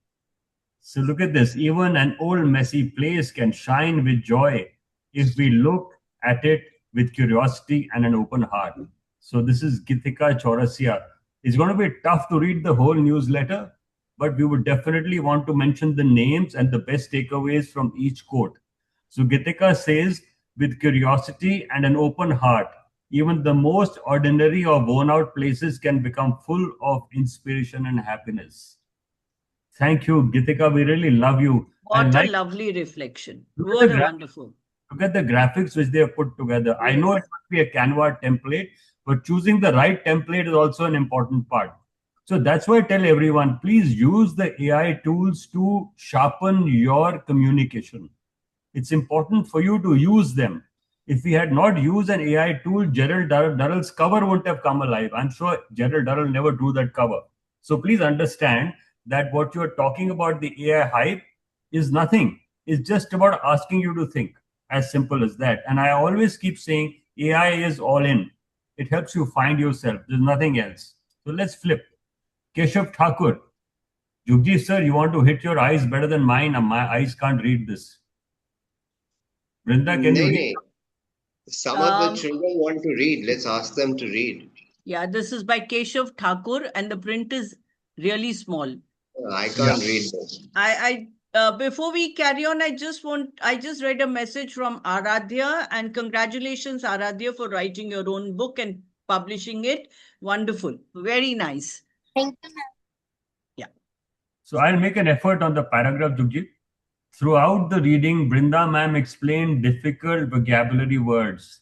So look at this. Even an old messy place can shine with joy if we look at it with curiosity and an open heart. So this is Gitika Chaurasia. It's going to be tough to read the whole newsletter, but we would definitely want to mention the names and the best takeaways from each quote. So Gitika says, with curiosity and an open heart, even the most ordinary or worn out places can become full of inspiration and happiness. Thank you, Gitika. We really love you. What a lovely reflection. Look What at a the wonderful. Look at the graphics which they have put together. I know it Yes. must be a Canva template, but choosing the right template is also an important part. So that's why I tell everyone, please use the AI tools to sharpen your communication. It's important for you to use them. If we had not used an AI tool, Gerald Durrell's cover wouldn't have come alive. I'm sure Gerald Durrell never drew that cover. So please understand that what you're talking about, the AI hype, is nothing. It's just about asking you to think. As simple as that. And I always keep saying AI is all in. It helps you find yourself. There's nothing else. So let's flip. Keshav Thakur. Jugjiv sir, you want to hit your eyes better than mine? My eyes can't read this. Brinda, can you Nay, read? nay. Some of the Um, children want to read. Let's ask them to read. yeah, this is by Keshav Thakur, and the print is really small. I Yeah. can't read this. Before we carry on, I just read a message from Aradhya, and congratulations, Aradhya, for writing your own book and publishing it. Wonderful. Very nice. Thank you, ma'am. Yeah. So I'll make an effort on the paragraph, Jugjiv. Throughout the reading, Brinda ma'am explained difficult vocabulary words,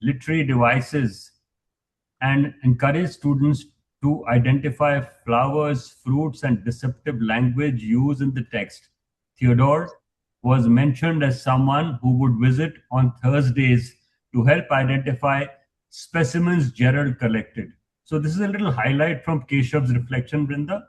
literary devices, and encouraged students to identify flowers, fruits, and deceptive language used in the text. Theodore was mentioned as someone who would visit on Thursdays to help identify specimens Gerald collected. So this is a little highlight from Keshav's reflection, Brinda.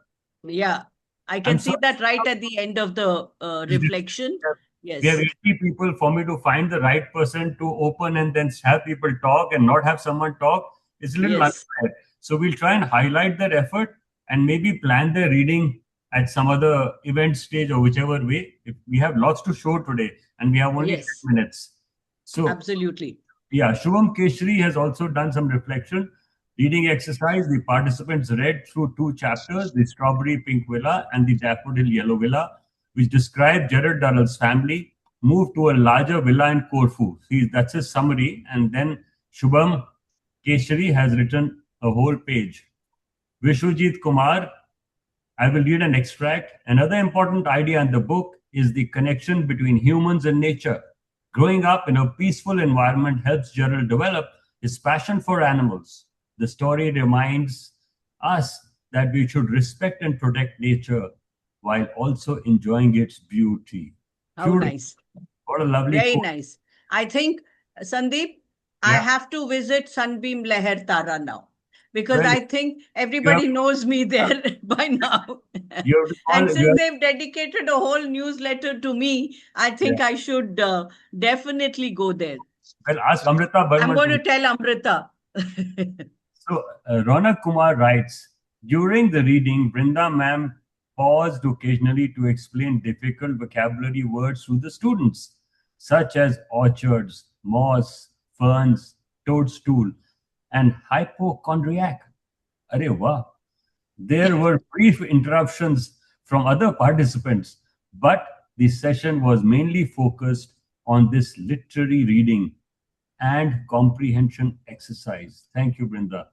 Yeah. I can I'm see sorry. that right at the end of the reflection. We have Yes. 80 people. For me to find the right person to open and then have people talk and not have someone talk, it's a little Yes. unfair. So we'll try and highlight that effort and maybe plan their reading at some other event stage or whichever way. If we have lots to show today and we have only Yes. 10 minutes. So Absolutely. yeah, Shubham Keshri has also done some reflection. Reading exercise, the participants read through 2 chapters, the Strawberry Pink Villa and the Daffodil Yellow Villa, which describe Gerald Durrell's family moved to a larger villa in Corfu. See, that's his summary. And then Shubham Keshri has written a whole page. Vishwajit Kumar, I will read an extract. Another important idea in the book is the connection between humans and nature. Growing up in a peaceful environment helps Gerald develop his passion for animals. The story reminds us that we should respect and protect nature while also enjoying its beauty. How Beautiful. nice. What a lovely Very quote. nice. I think, Sandeep, I Yeah. have to visit Sunbeam Lahartara now because Well, I think everybody knows me there by now. you have to call, And you since have, they've dedicated a whole newsletter to me, I think I should definitely go there. well, ask Amrita I'm Burman. going to tell Amrita. So, Ronak Kumar writes, during the reading, Brinda ma'am paused occasionally to explain difficult vocabulary words to the students, such as orchards, moss, ferns, toadstool, and hypochondriac. Arey wah. There were brief interruptions from other participants, but the session was mainly focused on this literary reading and comprehension exercise. Thank you, Brinda.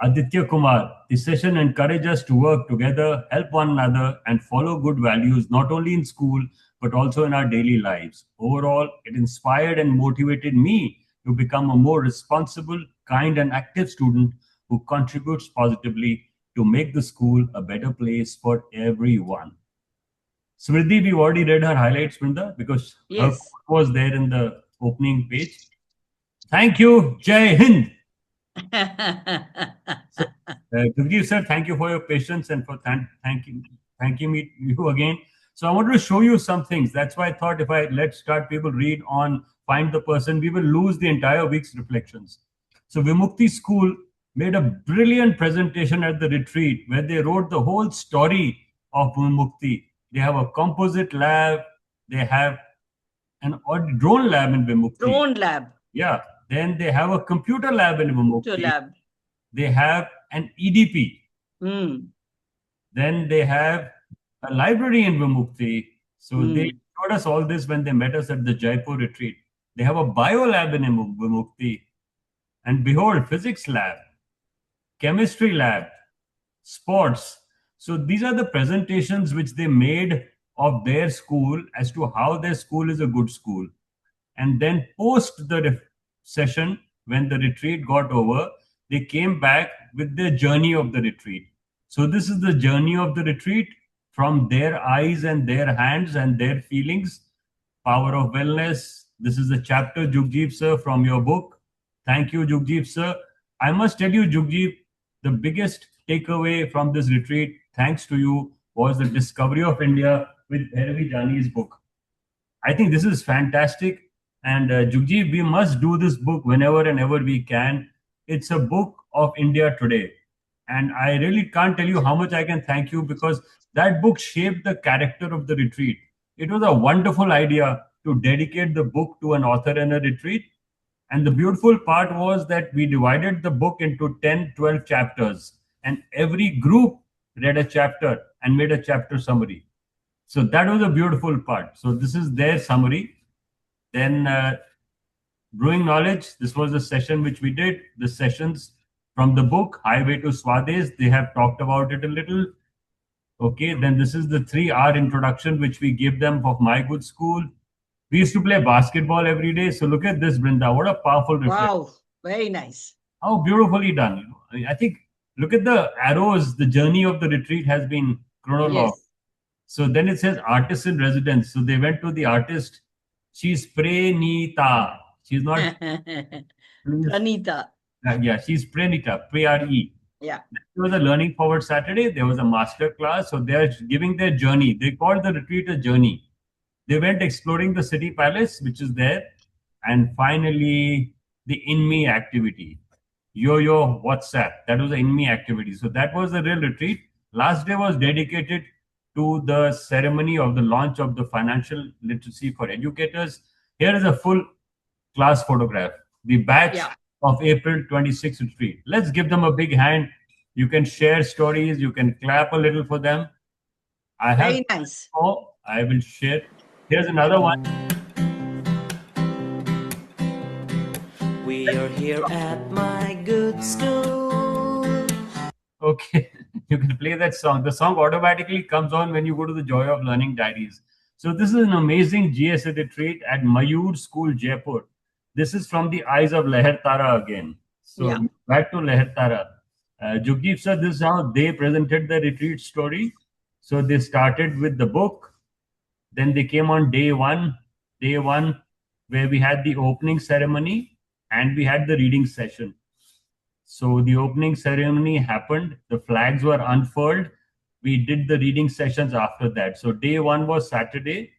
Aditya Kumar, the session encouraged us to work together, help one another, and follow good values not only in school but also in our daily lives. Overall, it inspired and motivated me to become a more responsible, kind, and active student who contributes positively to make the school a better place for everyone. Smriti, we've already read her highlights, Brinda, because her Yes. quote was there in the opening page. Thank you. Jai Hind. Jugjiv sir, thank you for your patience and for thanking me you again. So I wanted to show you some things. That's why I thought if I let start people read on Find the Person, we will lose the entire week's reflections. So Vimukti School made a brilliant presentation at the retreat where they wrote the whole story of Vimukti. They have a composite lab. They have an drone lab in Vimukti. Drone lab. Yeah. Then they have a computer lab in Computer Vimukti. lab. They have an EDP. Mm. Then they have a library in Vimukti. So they Mm. showed us all this when they met us at the Jaipur retreat. They have a bio lab in Vimukti. And behold, physics lab, chemistry lab, sports. So these are the presentations which they made of their school as to how their school is a good school. And then post the session, when the retreat got over, they came back with their journey of the retreat. So this is the journey of the retreat from their eyes and their hands and their feelings. Power of Wellness. This is the chapter, Jugjiv sir, from your book. Thank you, Jugjiv sir. I must tell you, Jugjiv, the biggest takeaway from this retreat, thanks to you, was the discovery of India with Bhairavi Jani's book. I think this is fantastic. And Jugjiv, we must do this book whenever and ever we can. It's a book of India today. And I really can't tell you how much I can thank you, because that book shaped the character of the retreat. It was a wonderful idea to dedicate the book to an author and a retreat. And the beautiful part was that we divided the book into 10, 12 chapters, and every group read a chapter and made a chapter summary. So that was a beautiful part. So this is their summary. Then Brewing Knowledge, this was the session which we did. The sessions from the book, Highway to Swades, they have talked about it a little. Okay, then this is the 3-hour introduction which we give them of My Good School. We used to play basketball every day. So look at this, Brinda. What a powerful reflection. Wow, very nice. How beautifully done. You know? I mean, I think, look at the arrows. The journey of the retreat has been chronologed. Yes. So then it says artist in residence. So they went to the artist. She's Prenita. She's not. Anita. Yeah, she's Prenita. Pre-R-E. Yeah. There was a Learning Forward Saturday. There was a master class. So they are giving their journey. They called the retreat a journey. They went exploring the city palace, which is there. And finally, the In Me activity. Yo-yo WhatsApp. That was the In Me activity. So that was the real retreat. Last day was dedicated to the ceremony of the launch of the financial literacy for educators. Here is a full class photograph. The batch of April 26th retreat. Let's give them a big hand. You can share stories. You can clap a little for them. I have. Very nice. Oh, I will share. Here's another one. We are here at my good school. Okay, you can play that song. The song automatically comes on when you go to the Joy of Learning Diaries. So this is an amazing GSA retreat at Mayur School, Jaipur. This is from the eyes of Lahartara again. So back to Lahartara. Jugjiv sir, this is how they presented the retreat story. So they started with the book. Then they came on day one, where we had the opening ceremony and we had the reading session. So the opening ceremony happened, the flags were unfurled. We did the reading sessions after that. So day one was Saturday.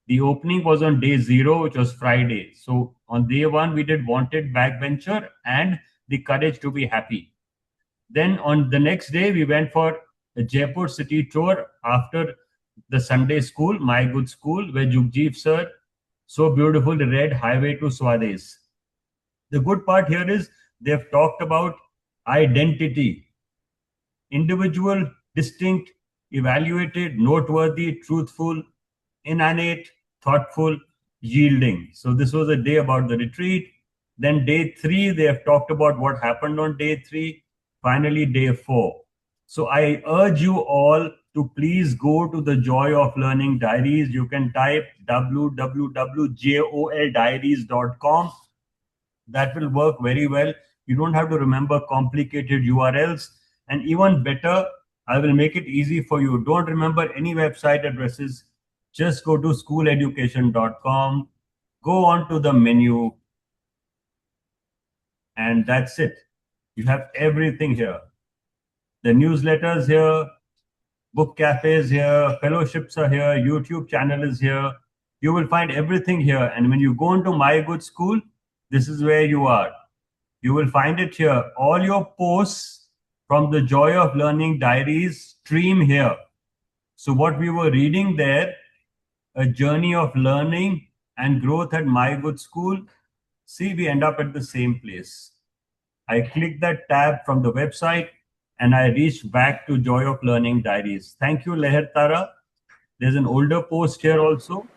The opening was on day 0, which was Friday. So on day 1, we did Wanted Backbencher and The Courage to Be Happy. Then on the next day, we went for a Jaipur city tour after the Sunday school, My Good School, where Jugjiv sir so beautifully read Highway to Swades. The good part here is they've talked about identity, individual, distinct, evaluated, noteworthy, truthful, inanimate, thoughtful, yielding. So this was a day about the retreat. Then day 3, they have talked about what happened on day 3. Finally, day 4. So I urge you all to please go to the Joy of Learning Diaries. You can type www.joldiaries.com. That will work very well. You don't have to remember complicated URLs. And even better, I will make it easy for you. Don't remember any website addresses. Just go to schooleducation.com, go on to the menu, and that's it. You have everything here. The newsletters here, book cafes here, fellowships are here, YouTube channel is here. You will find everything here. And when you go into My Good School, this is where you are. You will find it here. All your posts from the Joy of Learning Diaries stream here. So what we were reading there, a journey of learning and growth at My Good School, see, we end up at the same place. I click that tab from the website and I reached back to Joy of Learning Diaries. Thank you, Lahartara. There's an older post here also.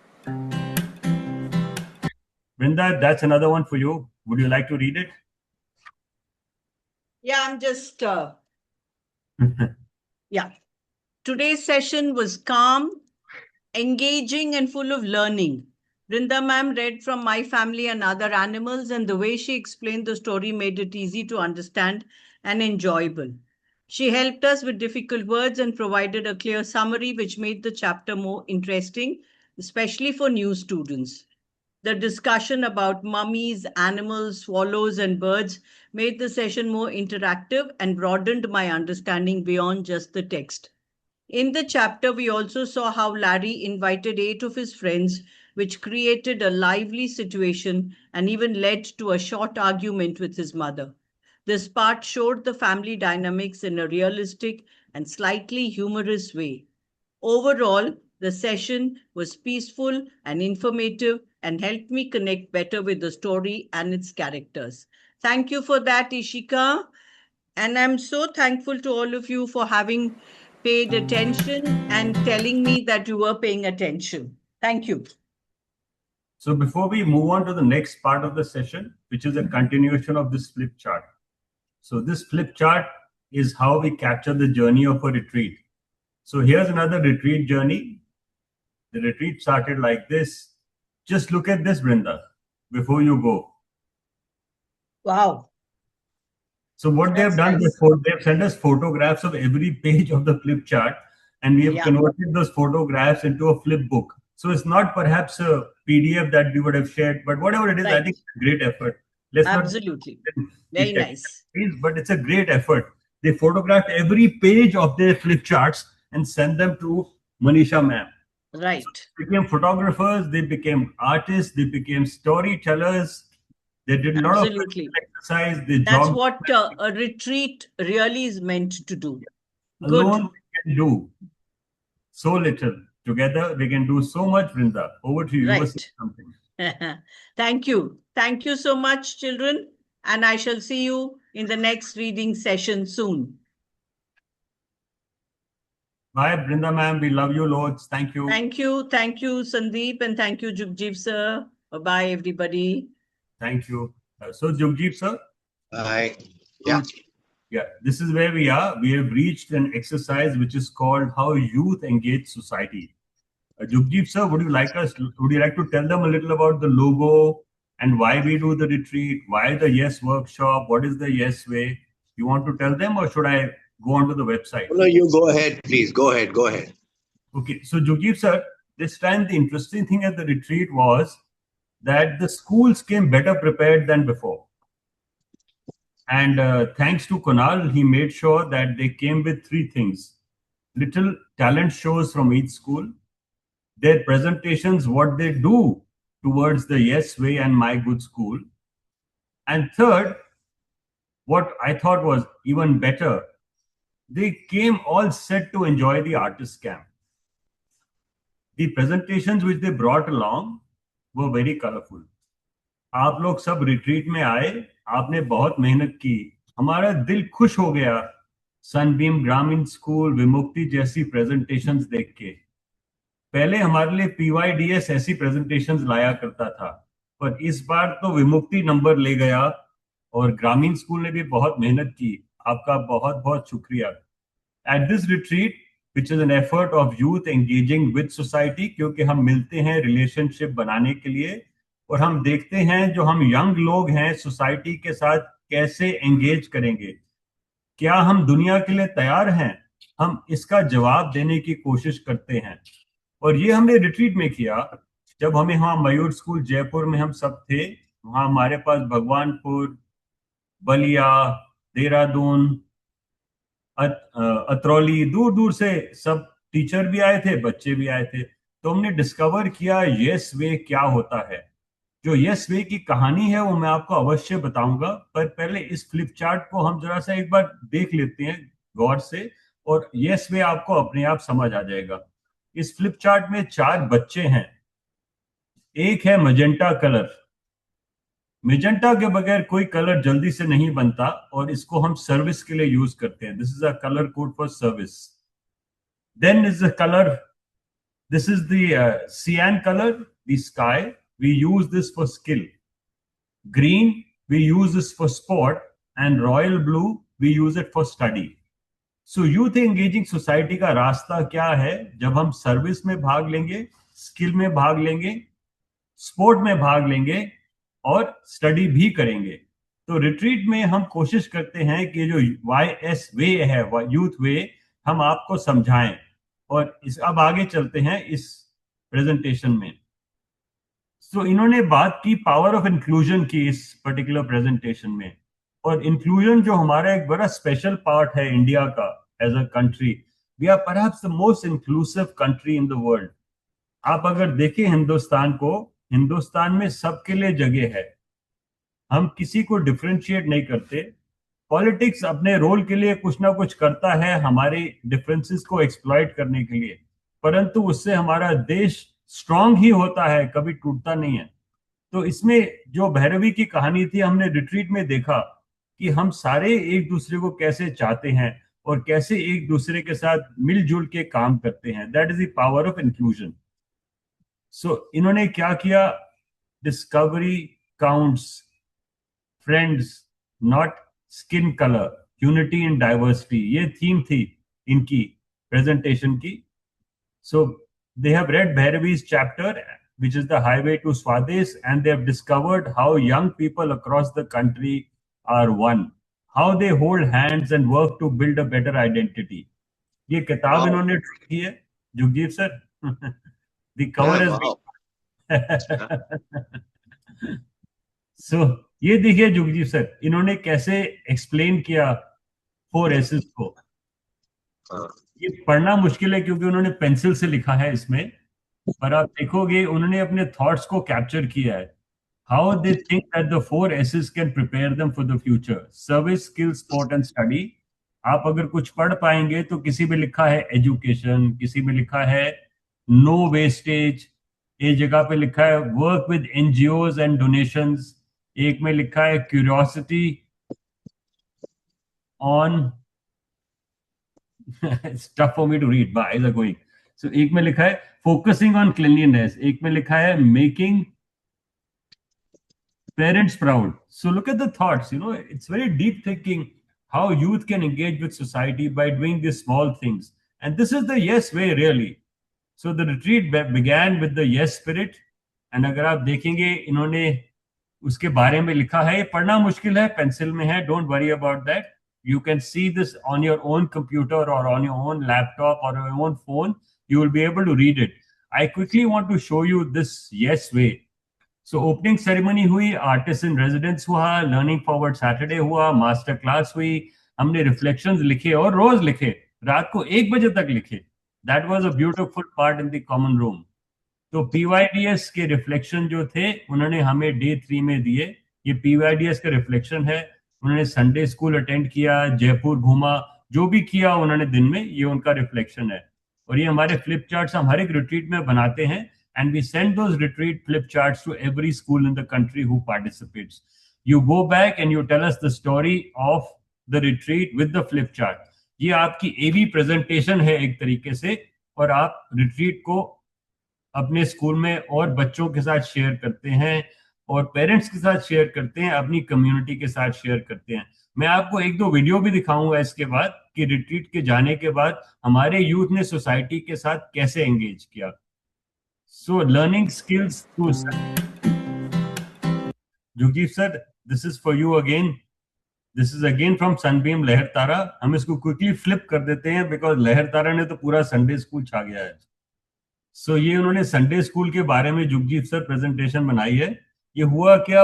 Brinda, that's another one for you. Would you like to read it? Yeah, I'm just, yeah. Today's session was calm, engaging and full of learning. Brinda ma'am read from My Family and Other Animals, and the way she explained the story made it easy to understand and enjoyable. She helped us with difficult words and provided a clear summary which made the chapter more interesting, especially for new students. The discussion about mummies, animals, swallows, and birds made the session more interactive and broadened my understanding beyond just the text. In the chapter, we also saw how Larry invited 8 of his friends, which created a lively situation and even led to a short argument with his mother. This part showed the family dynamics in a realistic and slightly humorous way. Overall, the session was peaceful and informative and helped me connect better with the story and its characters. Thank you for that, Ishika. And I'm so thankful to all of you for having paid attention and telling me that you were paying attention. Thank you. So before we move on to the next part of the session, which is a continuation of this flip chart. So this flip chart is how we capture the journey of a retreat. So here's another retreat journey. The retreat started like this. Just look at this, Brinda, before you go. Wow. So what they have That's done nice. before, they have sent us photographs of every page of the flip chart, and we have Yeah. converted those photographs into a flip book. So it's not perhaps a PDF that we would have shared, but whatever it is, I Right. think it's a great effort. Let's Absolutely. not Very the nice. technicalities, but it's a great effort. They photographed every page of their flip charts and sent them to Manisha ma'am. Right. They became photographers, they became artists, they became storytellers. They did a lot of Absolutely. physical exercise. They That's jogged what a retreat really is meant to do. alone. Good. They can do so little. Together, they can do so much. Brinda, over to you. You were saying Right. something. Thank you. Thank you so much, children. And I shall see you in the next reading session soon. Bye, Brinda ma'am. We love you loads. Thank you. Thank you. Thank you, Sandeep. And thank you, Jugjiv, sir. Bye, everybody. Thank you. So, Jugjeep, sir. Bye. Yeah. Yeah, this is where we are. We have reached an exercise which is called How Youth Engage Society. Jugjeep, sir, would you like to tell them a little about the logo and why we do the retreat, why the Yes workshop, what is the Yes way? You want to tell them, or should I go onto the website? No, you go ahead, please. Go ahead. Go ahead. Okay, so Jugjeep, sir, this time the interesting thing at the retreat was that the schools came better prepared than before. And thanks to Kunal, he made sure that they came with 3 things. Little talent shows from each school, their presentations, what they do towards the Yes Way and My Good School. And third, what I thought was even better, they came all set to enjoy the artist camp. The presentations which they brought along were very colorful. आप लोग सब retreat में आए, आपने बहुत मेहनत की, हमारा दिल खुश हो गया सनबीम ग्रामीण स्कूल विमुक्ति जैसी प्रेजेंटेशंस देख के. पहले हमारे लिए पीवाईडीएस ऐसी प्रेजेंटेशंस लाया करता था, पर इस बार तो विमुक्ति नंबर ले गया और ग्रामीण स्कूल ने भी बहुत मेहनत की. आपका बहुत बहुत शुक्रिया. At this retreat which is an effort of youth engaging with society, क्योंकि हम मिलते हैं रिलेशनशिप बनाने के लिए और हम देखते हैं जो हम यंग लोग हैं सोसाइटी के साथ कैसे एंगेज करेंगे, क्या हम दुनिया के लिए तैयार हैं, हम इसका जवाब देने की कोशिश करते हैं. और ये हमने रिट्रीट में किया. जब हमें वहाँ मयूर स्कूल जयपुर में हम सब थे, वहाँ हमारे पास भगवानपुर, बलिया, देहरादून, अतरौली, दूर दूर से सब टीचर भी आए थे, बच्चे भी आए थे. तो हमने डिस्कवर किया यस वे क्या होता है. जो यस वे की कहानी है वो मैं आपको अवश्य बताऊंगा, पर पहले इस फ्लिप चार्ट को हम जरा सा एक बार देख लेते हैं गौर से, और यस वे आपको अपने आप समझ आ जाएगा. इस फ्लिप चार्ट में 4 बच्चे हैं. एक है मजेंटा कलर. मेजेंटा के बगैर कोई कलर जल्दी से नहीं बनता और इसको हम सर्विस के लिए यूज करते हैं. This is a colour code for service. Then is the colour, this is the cyan colour, the sky. We use this for skill. Green, we use this for sport, and royal blue, we use it for study. So youth engaging society का रास्ता क्या है? जब हम service में भाग लेंगे, skill में भाग लेंगे, स्पोर्ट में भाग लेंगे और स्टडी भी करेंगे, तो रिट्रीट में हम कोशिश करते हैं कि जो YS वे है, यूथ वे, हम आपको समझाएं। और अब आगे चलते हैं इस प्रेजेंटेशन में। सो इन्होंने बात की पावर ऑफ इंक्लूजन की इस पर्टिकुलर प्रेजेंटेशन में। और इंक्लूजन जो हमारा एक बड़ा स्पेशल पार्ट है इंडिया का as a country, we are perhaps the most inclusive country in the world. आप अगर देखें हिंदुस्तान को, हिंदुस्तान में सबके लिए जगह है, हम किसी को डिफरेंशिएट नहीं करते। पॉलिटिक्स अपने रोल के लिए कुछ ना कुछ करता है हमारे डिफरेंसेस को एक्सप्लॉइट करने के लिए, परंतु उससे हमारा देश स्ट्रांग ही होता है, कभी टूटता नहीं है। तो इसमें जो भैरवी की कहानी थी, हमने रिट्रीट में देखा कि हम सारे एक दूसरे को कैसे चाहते हैं और कैसे एक दूसरे के साथ मिलजुल के काम करते हैं। That is the power of inclusion. So इन्होंने क्या किया, discovery counts, friends not skin colour, unity in diversity, ये थीम थी इनकी प्रेजेंटेशन की। सो they have read Bhairavi's chapter, which is the highway to Swades, and they have discovered how young people across the country are one, how they hold hands and work to build a better identity. ये किताब Wow. इन्होंने की है, Jugjeet sir. The cover has Wow. been so ये देखिए जुगजीत sir, इन्होंने कैसे explain किया 4 S's को। हाँ, ये पढ़ना मुश्किल है क्योंकि उन्होंने पेंसिल से लिखा है इसमें, पर आप देखोगे उन्होंने अपने थॉट्स को कैप्चर किया है। How they think that the 4 S's can prepare them for the future, service, skill, sport and study. आप अगर कुछ पढ़ पाएंगे तो किसी में लिखा है एजुकेशन, किसी में लिखा है नो वेस्टेज, एक जगह पे लिखा है work with NGOs and donations, एक में लिखा है curiosity on it's tough for me to read, my eyes are going. So एक में लिखा है फोकसिंग ऑन क्लीनलीनेस, एक में लिखा है making parents proud. So look at the thoughts, it's very deep thinking how youth can engage with society by doing these small things. And this is the yes way, really. So the retreat began with the yes spirit. And अगर आप देखेंगे इन्होंने उसके बारे में लिखा है, ये पढ़ना मुश्किल है, पेंसिल में है, don't worry about that. You can see this on your own computer or on your own laptop or your own phone. You will be able to read it. I quickly want to show you this yes way. So opening ceremony हुई, artist in residence हुआ, learning forward Saturday हुआ, master class हुई, हमने reflections लिखे और रोज लिखे, रात को 1 बजे तक लिखे। That was a beautiful part in the common room. तो PYDS के रिफ्लेक्शन जो थे उन्होंने हमें डे 3 में दिए। ये PYDS का रिफ्लेक्शन है। उन्होंने संडे स्कूल अटेंड किया, जयपुर घूमा, जो भी किया उन्होंने दिन में, ये उनका रिफ्लेक्शन है। और ये हमारे फ्लिप चार्ट्स हम हर एक रिट्रीट में बनाते हैं, and we send those retreat flip charts to every school in the country who participates. You go back and you tell us the story of the retreat with the flip chart. ये आपकी AB presentation है एक तरीके से, और आप retreat को अपने स्कूल में और बच्चों के साथ शेयर करते हैं और पेरेंट्स के साथ शेयर करते हैं, अपनी कम्युनिटी के साथ शेयर करते हैं। मैं आपको 1-2 वीडियो भी दिखाऊंगा इसके बाद कि रिट्रीट के जाने के बाद हमारे यूथ ने सोसाइटी के साथ कैसे एंगेज किया। So learning skills to Jugjeev sir, this is for you again. This is again from Sunbeam Lahartara. हम इसको क्विकली फ्लिप कर देते हैं बिकॉज लहरतारा ने तो पूरा संडे स्कूल छा गया है। सो ये उन्होंने संडे स्कूल के बारे में जुगजीत सर प्रेजेंटेशन बनाई है। ये हुआ क्या,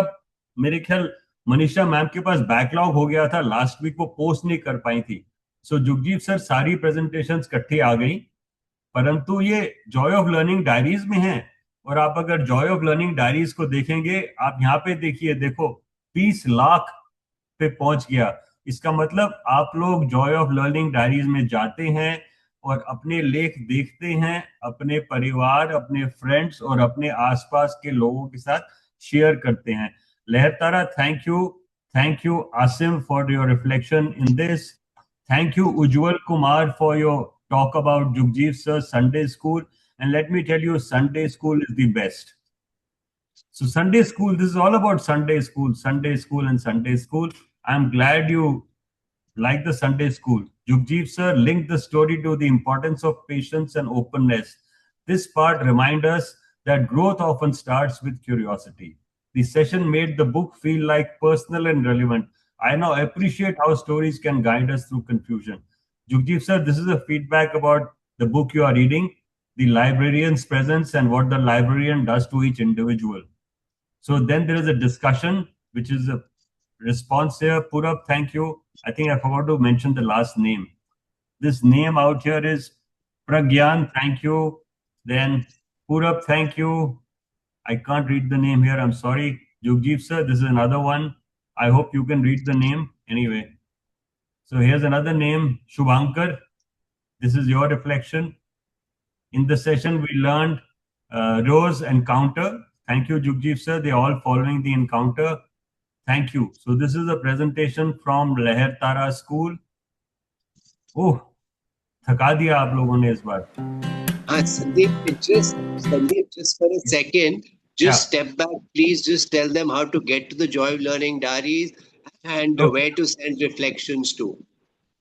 मेरे ख्याल मनीषा मैम के पास बैकलॉग हो गया था, लास्ट वीक वो पोस्ट नहीं कर पाई थी। सो जुगजीत सर सारी प्रेजेंटेशन इकट्ठी आ गई, परंतु ये जॉय ऑफ लर्निंग डायरीज में है। और आप अगर जॉय ऑफ लर्निंग डायरीज को देखेंगे, आप यहाँ पे देखिए, देखो 20 लाख पे पहुंच गया। इसका मतलब आप लोग जॉय ऑफ लर्निंग डायरीज में जाते हैं और अपने लेख देखते हैं, अपने परिवार, अपने फ्रेंड्स और अपने आसपास के लोगों के साथ शेयर करते हैं। Lahartara, thank you Asim for your reflection in this. Thank you Ujjwal Kumar for your talk about Jugjeev sir Sunday school. And let me tell you, Sunday school is the best. So Sunday school, this is all about Sunday school and Sunday school. I'm glad you like the Sunday school. Jugjiv sir linked the story to the importance of patience and openness. This part reminds us that growth often starts with curiosity. The session made the book feel like personal and relevant. I now appreciate how stories can guide us through confusion. Jugjiv sir, this is a feedback about the book you are reading, the librarian's presence, and what the librarian does to each individual. So then there is a discussion, which is a response here. Purab, thank you. I think I forgot to mention the last name. This name out here is Pragyan, thank you. Then Purab, thank you. I can't read the name here, I'm sorry. Jugjiv sir, this is another one. I hope you can read the name anyway. So here's another name, Shubhankar. This is your reflection. In the session, we learned Rose Encounter. Thank you, Jugjiv sir. They're all following the encounter. Thank you. So this is a presentation from Lahartara School. Oh, थका दिया आप लोगों ने इस बार. Sandeep, just for a second, just step back, please. Just tell them how to get to the Joy of Learning diaries and where to send reflections to.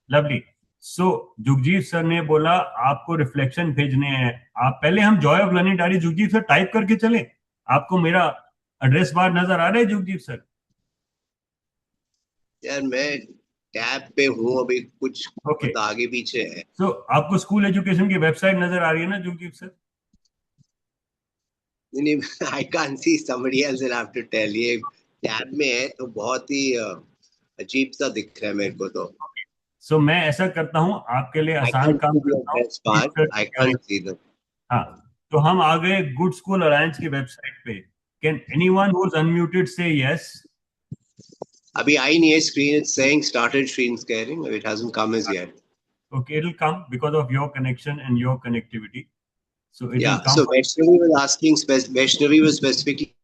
Lovely. So, Jugjeev sir ने बोला आपको reflection भेजने हैं. आप पहले हम joy of learning diary Jugjeev sir type करके चले. आपको मेरा एड्रेस बार नजर आ रहा है जुगजीव सर? यार मैं टैब पे हूँ अभी, कुछ आगे पीछे है. So, आपको स्कूल एजुकेशन की वेबसाइट नजर आ रही है ना जुगजीव सर? नहीं, I can't see, somebody else will have to tell. ये टैब में है तो बहुत ही अजीब सा दिख रहा है मेरे को तो. So मैं ऐसा करता हूँ आपके लिए आसान काम करता हूँ. I can't see them. हाँ, तो हम आ गए गुड स्कूल अलायंस की वेबसाइट पे. Can anyone who's unmuted say yes? अभी आई नहीं है screen. It's saying started screen sharing. It hasn't come as yet. Okay, it'll come because of your connection and your connectivity. So it will come. So Vaishnavi was asking. Vaishnavi was specifically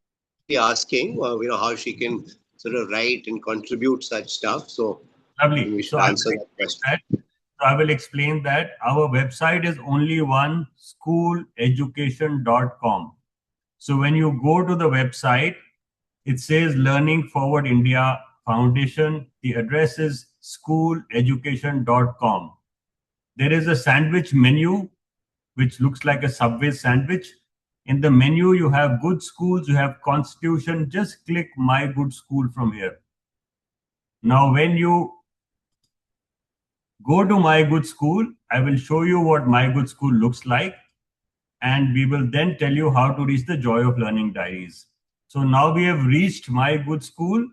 asking, how she can sort of write and contribute such stuff. So lovely. We should answer that question. So I will explain that. Our website is only one, schooleducation.com. So when you go to the website, it says Learning Forward India Foundation. The address is schooleducation.com. There is a sandwich menu, which looks like a Subway sandwich. In the menu, you have good schools, you have constitution. Just click My Good School from here. Now, when you go to My Good School, I will show you what My Good School looks like. And we will then tell you how to reach the Joy of Learning diaries. So now we have reached My Good School.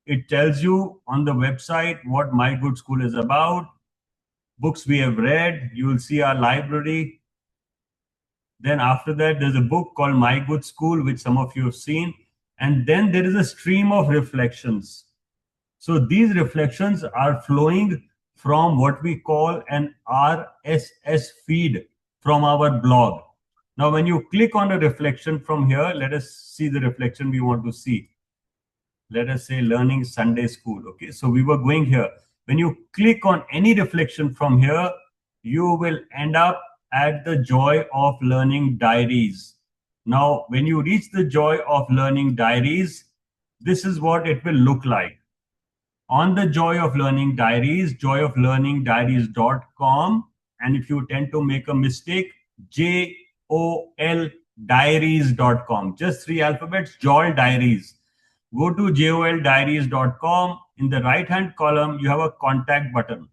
It tells you on the website what My Good School is about, books we have read. You will see our library. Then after that, there's a book called My Good School, which some of you have seen. And then there is a stream of reflections. So these reflections are flowing from what we call an RSS feed from our blog. Now, when you click on a reflection from here, let us see the reflection we want to see. Let us say Learning Sunday School. Okay, so we were going here. When you click on any reflection from here, you will end up at the Joy of Learning diaries. Now, when you reach the Joy of Learning diaries, this is what it will look like. On the Joy of Learning diaries, joyoflearningdiaries.com. And if you tend to make a mistake, JOL diaries.com. Just 3 alphabets, JOL diaries. Go to joldiaries.com. In the right-hand column, you have a contact button.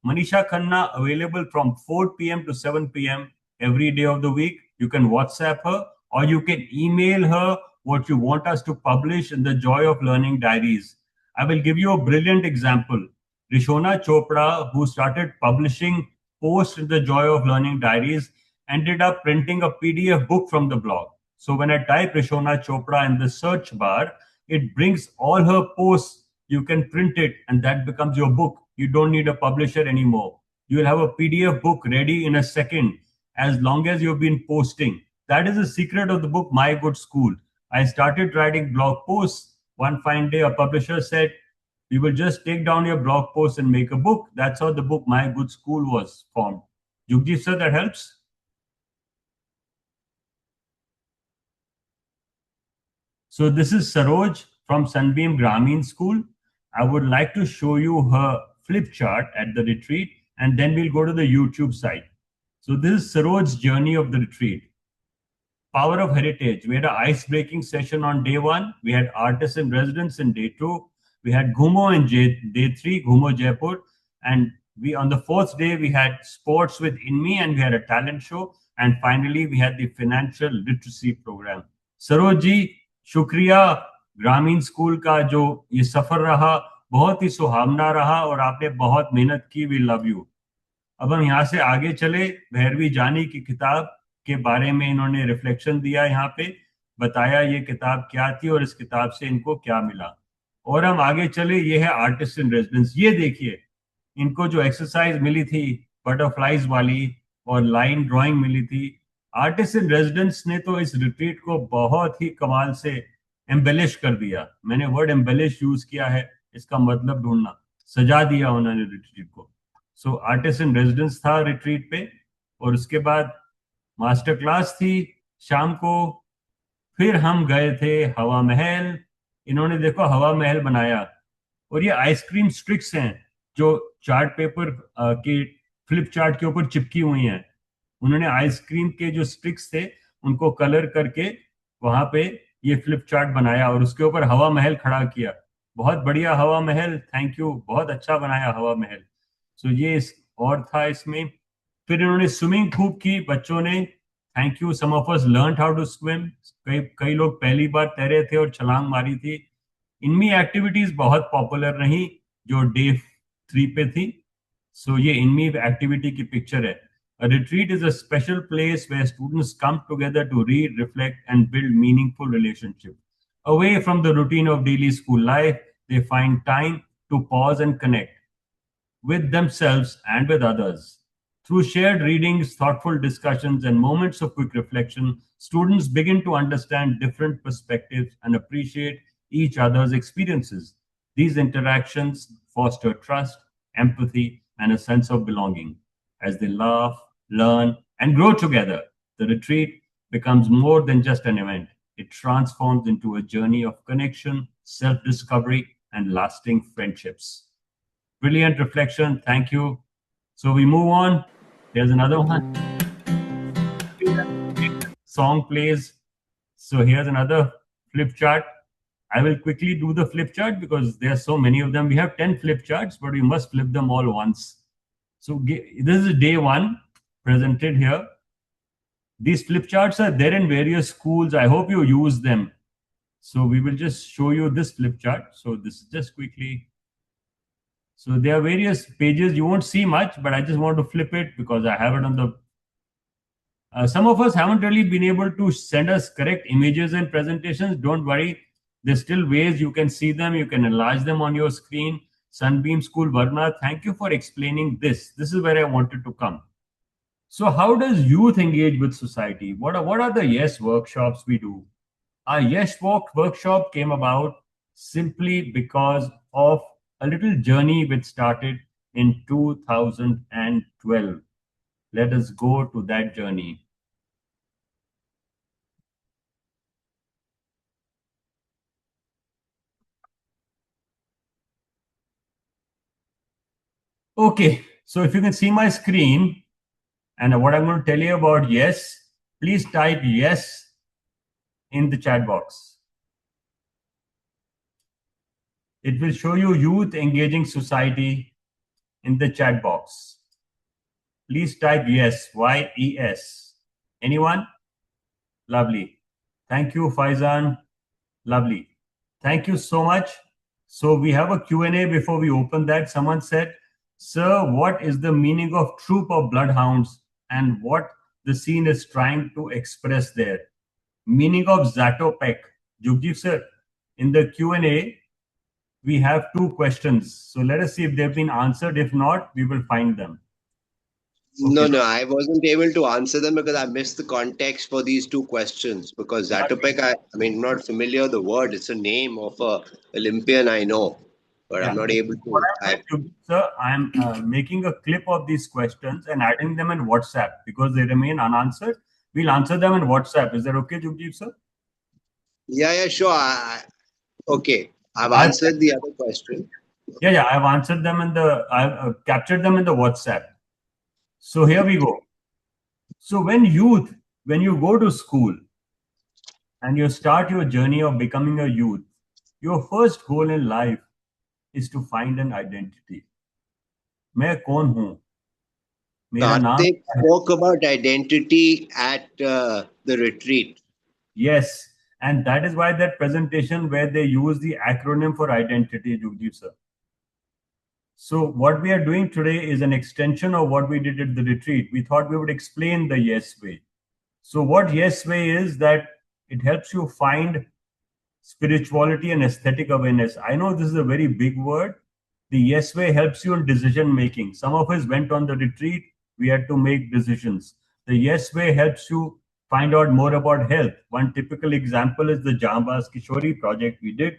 Manisha Khanna available from 4 p.m. to 7 p.m. every day of the week. You can WhatsApp her or you can email her what you want us to publish in the Joy of Learning diaries. I will give you a brilliant example. Rishona Chopra, who started publishing posts in the Joy of Learning diaries, ended up printing a PDF book from the blog. So when I type Rishona Chopra in the search bar, it brings all her posts. You can print it and that becomes your book. You don't need a publisher anymore. You will have a PDF book ready in a second as long as you've been posting. That is the secret of the book, My Good School. I started writing blog posts. One fine day, a publisher said, we will just take down your blog post and make a book. That's how the book My Good School was formed. Jugjiv sir, that helps? So this is Saroj from Sunbeam School. I would like to show you her flip chart at the retreat, and then we'll go to the YouTube site. So this is Saroj's journey of the retreat. Power of Heritage. We had an ice-breaking session on day 1. We had artists in residence in day 2. We had Ghumo in day 3, Ghumo Jaipur. And on the 4th day, we had sports with Inmi and we had a talent show. And finally, we had the financial literacy program. Saroj ji, शुक्रिया. ग्रामीण school का जो ये सफर रहा बहुत ही सुहावना रहा और आपने बहुत मेहनत की. We love you. अब हम यहाँ से आगे चले. भैरवी जानी की किताब के बारे में इन्होंने रिफ्लेक्शन दिया, यहाँ पे बताया ये किताब क्या थी और इस किताब से इनको क्या मिला. और हम आगे चले. ये है आर्टिस्ट इन रेजिडेंस. ये देखिए, इनको जो एक्सरसाइज मिली थी बटरफ्लाइज वाली और लाइन ड्राइंग मिली थी. आर्टिस्ट इन रेजिडेंस ने तो इस रिट्रीट को बहुत ही कमाल से एम्बेलिश कर दिया. मैंने वर्ड एम्बेलिश यूज किया है, इसका मतलब ढूंढना. सजा दिया उन्होंने रिट्रीट को. सो आर्टिस्ट इन रेजिडेंस था रिट्रीट पे, और उसके बाद मास्टर क्लास थी शाम को. फिर हम गए थे हवा महल. इन्होंने देखो हवा महल बनाया, और ये आइसक्रीम स्टिक्स हैं जो चार्ट पेपर की फ्लिप चार्ट के ऊपर चिपकी हुई हैं. उन्होंने आइसक्रीम के जो स्टिक्स थे उनको कलर करके वहां पे ये फ्लिप चार्ट बनाया और उसके ऊपर हवा महल खड़ा किया. बहुत बढ़िया हवा महल, थैंक यू, बहुत अच्छा बनाया हवा महल. सो ये और था इसमें. फिर इन्होंने स्विमिंग खूब की बच्चों ने, thank you. Some of us learn how to swim. कई लोग पहली बार तैरे थे और छलांग मारी थी. इनमें एक्टिविटीज बहुत पॉपुलर रही जो डे 3 पे थी. सो ये इनमें एक्टिविटी की पिक्चर है. A retreat is a special place where students come together to read, reflect, and build meaningful relationships. Away from the routine of daily school life, they find time to pause and connect with themselves and with others. Through shared readings, thoughtful discussions, and moments of quick reflection, students begin to understand different perspectives and appreciate each other's experiences. These interactions foster trust, empathy, and a sense of belonging. As they laugh, learn, and grow together, the retreat becomes more than just an event. It transforms into a journey of connection, self-discovery, and lasting friendships. Brilliant reflection. Thank you. So we move on. There's another one. Song plays. So here's another flip chart. I will quickly do the flip chart because there are so many of them. We have 10 flip charts, but we must flip them all once. So this is day 1 presented here. These flip charts are there in various schools. I hope you use them. So we will just show you this flip chart. So this is just quickly. So there are various pages. You won't see much, but I just want to flip it because I have it on the... some of us haven't really been able to send us correct images and presentations. Don't worry. There's still ways you can see them. You can enlarge them on your screen. Sunbeam School Varna, thank you for explaining this. This is where I wanted to come. So how does youth engage with society? What are the Yes workshops we do? Our Yes workshop came about simply because of a little journey which started in 2012. Let us go to that journey. Okay, so if you can see my screen, and what I'm going to tell you about Yes, please type Yes in the chat box. It will show you youth engaging society in the chat box. Please type Yes, Y-E-S. Anyone? Lovely. Thank you, Faizan. Lovely. Thank you so much. So we have a Q&A before we open that. Someone said, Sir, what is the meaning of troop of bloodhounds and what the scene is trying to express there? Meaning of Zatopek. Jugjiv sir, in the Q&A, we have 2 questions. So let us see if they've been answered. If not, we will find them. Okay. No, I wasn't able to answer them because I missed the context for these 2 questions. Because Zatopek, I mean, I'm not familiar with the word. It's a name of a Olympian I know. But yeah. I'm not able to. Sir, I'm making a clip of these questions and adding them in WhatsApp because they remain unanswered. We'll answer them in WhatsApp. Is that okay, Jugjiv sir? Yeah, sure. Okay. I've answered the other question. Yeah. I've answered them I've captured them in the WhatsApp. So here we go. So when you go to school, and you start your journey of becoming a youth, your first goal in life is to find an identity. मैं कौन हूँ? मेरा नाम Karthik क्या है? spoke about identity at the retreat. Yes, and that is why that presentation where they use the acronym for identity, Jugjiv sir. So what we are doing today is an extension of what we did at the retreat. We thought we would explain the yes way. So what yes way is that it helps you find spirituality and aesthetic awareness. I know this is a very big word. The yes way helps you in decision making. Some of us went on the retreat. We had to make decisions. The yes way helps you find out more about health. One typical example is the Jambas Kishori project we did.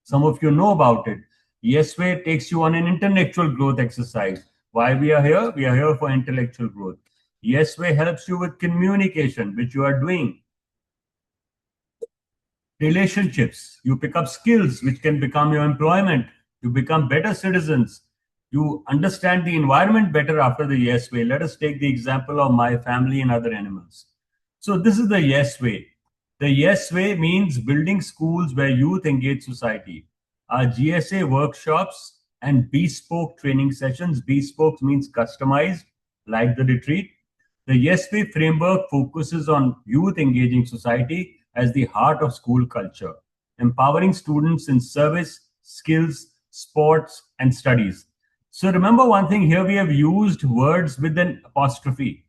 Some of you know about it. Yes way takes you on an intellectual growth exercise. Why we are here? We are here for intellectual growth. Yes way helps you with communication, which you are doing. Relationships, you pick up skills which can become your employment. You become better citizens. You understand the environment better after the yes way. Let us take the example of my family and other animals. So this is the yes way. The yes way means building schools where youth engage society. Our GSA workshops and bespoke training sessions. Bespoke means customized, like the retreat. The yes way framework focuses on youth engaging society as the heart of school culture, empowering students in service, skills, sports, and studies. So remember one thing here, we have used words with an apostrophe.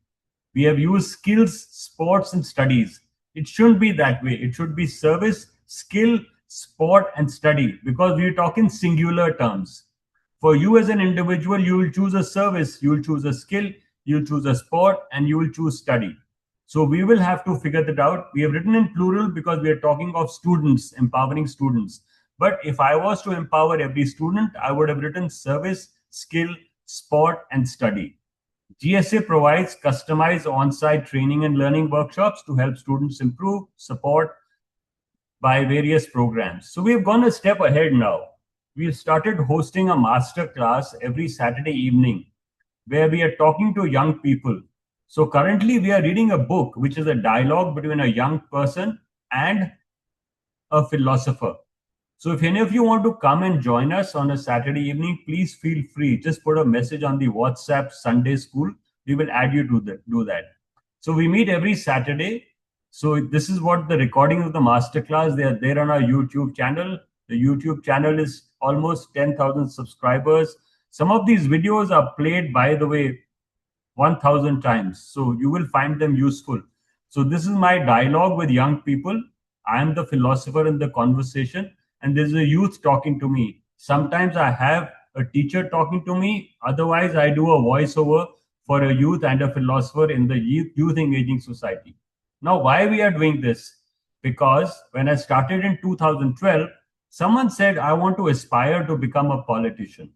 We have used skills, sports, and studies. It shouldn't be that way. It should be service, skill, sport, and study, because we talk in singular terms. For you as an individual, you will choose a service, you will choose a skill, you will choose a sport, and you will choose study. So we will have to figure that out. We have written in plural because we are talking of students, empowering students. But if I was to empower every student, I would have written service, skill, sport, and study. GSA provides customized on-site training and learning workshops to help students improve, support by various programs. So we've gone a step ahead now. We've started hosting a master class every Saturday evening where we are talking to young people. So currently we are reading a book, which is a dialogue between a young person and a philosopher. So if any of you want to come and join us on a Saturday evening, please feel free. Just put a message on the WhatsApp Sunday School. We will add you to do that. So we meet every Saturday. So this is what the recording of the masterclass. They are there on our YouTube channel. The YouTube channel is almost 10,000 subscribers. Some of these videos are played, by the way, 1,000 times. So you will find them useful. So this is my dialogue with young people. I am the philosopher in the conversation, and there's a youth talking to me. Sometimes I have a teacher talking to me. Otherwise, I do a voiceover for a youth and a philosopher in the youth engaging society. Now, why we are doing this? Because when I started in 2012, someone said, I want to aspire to become a politician.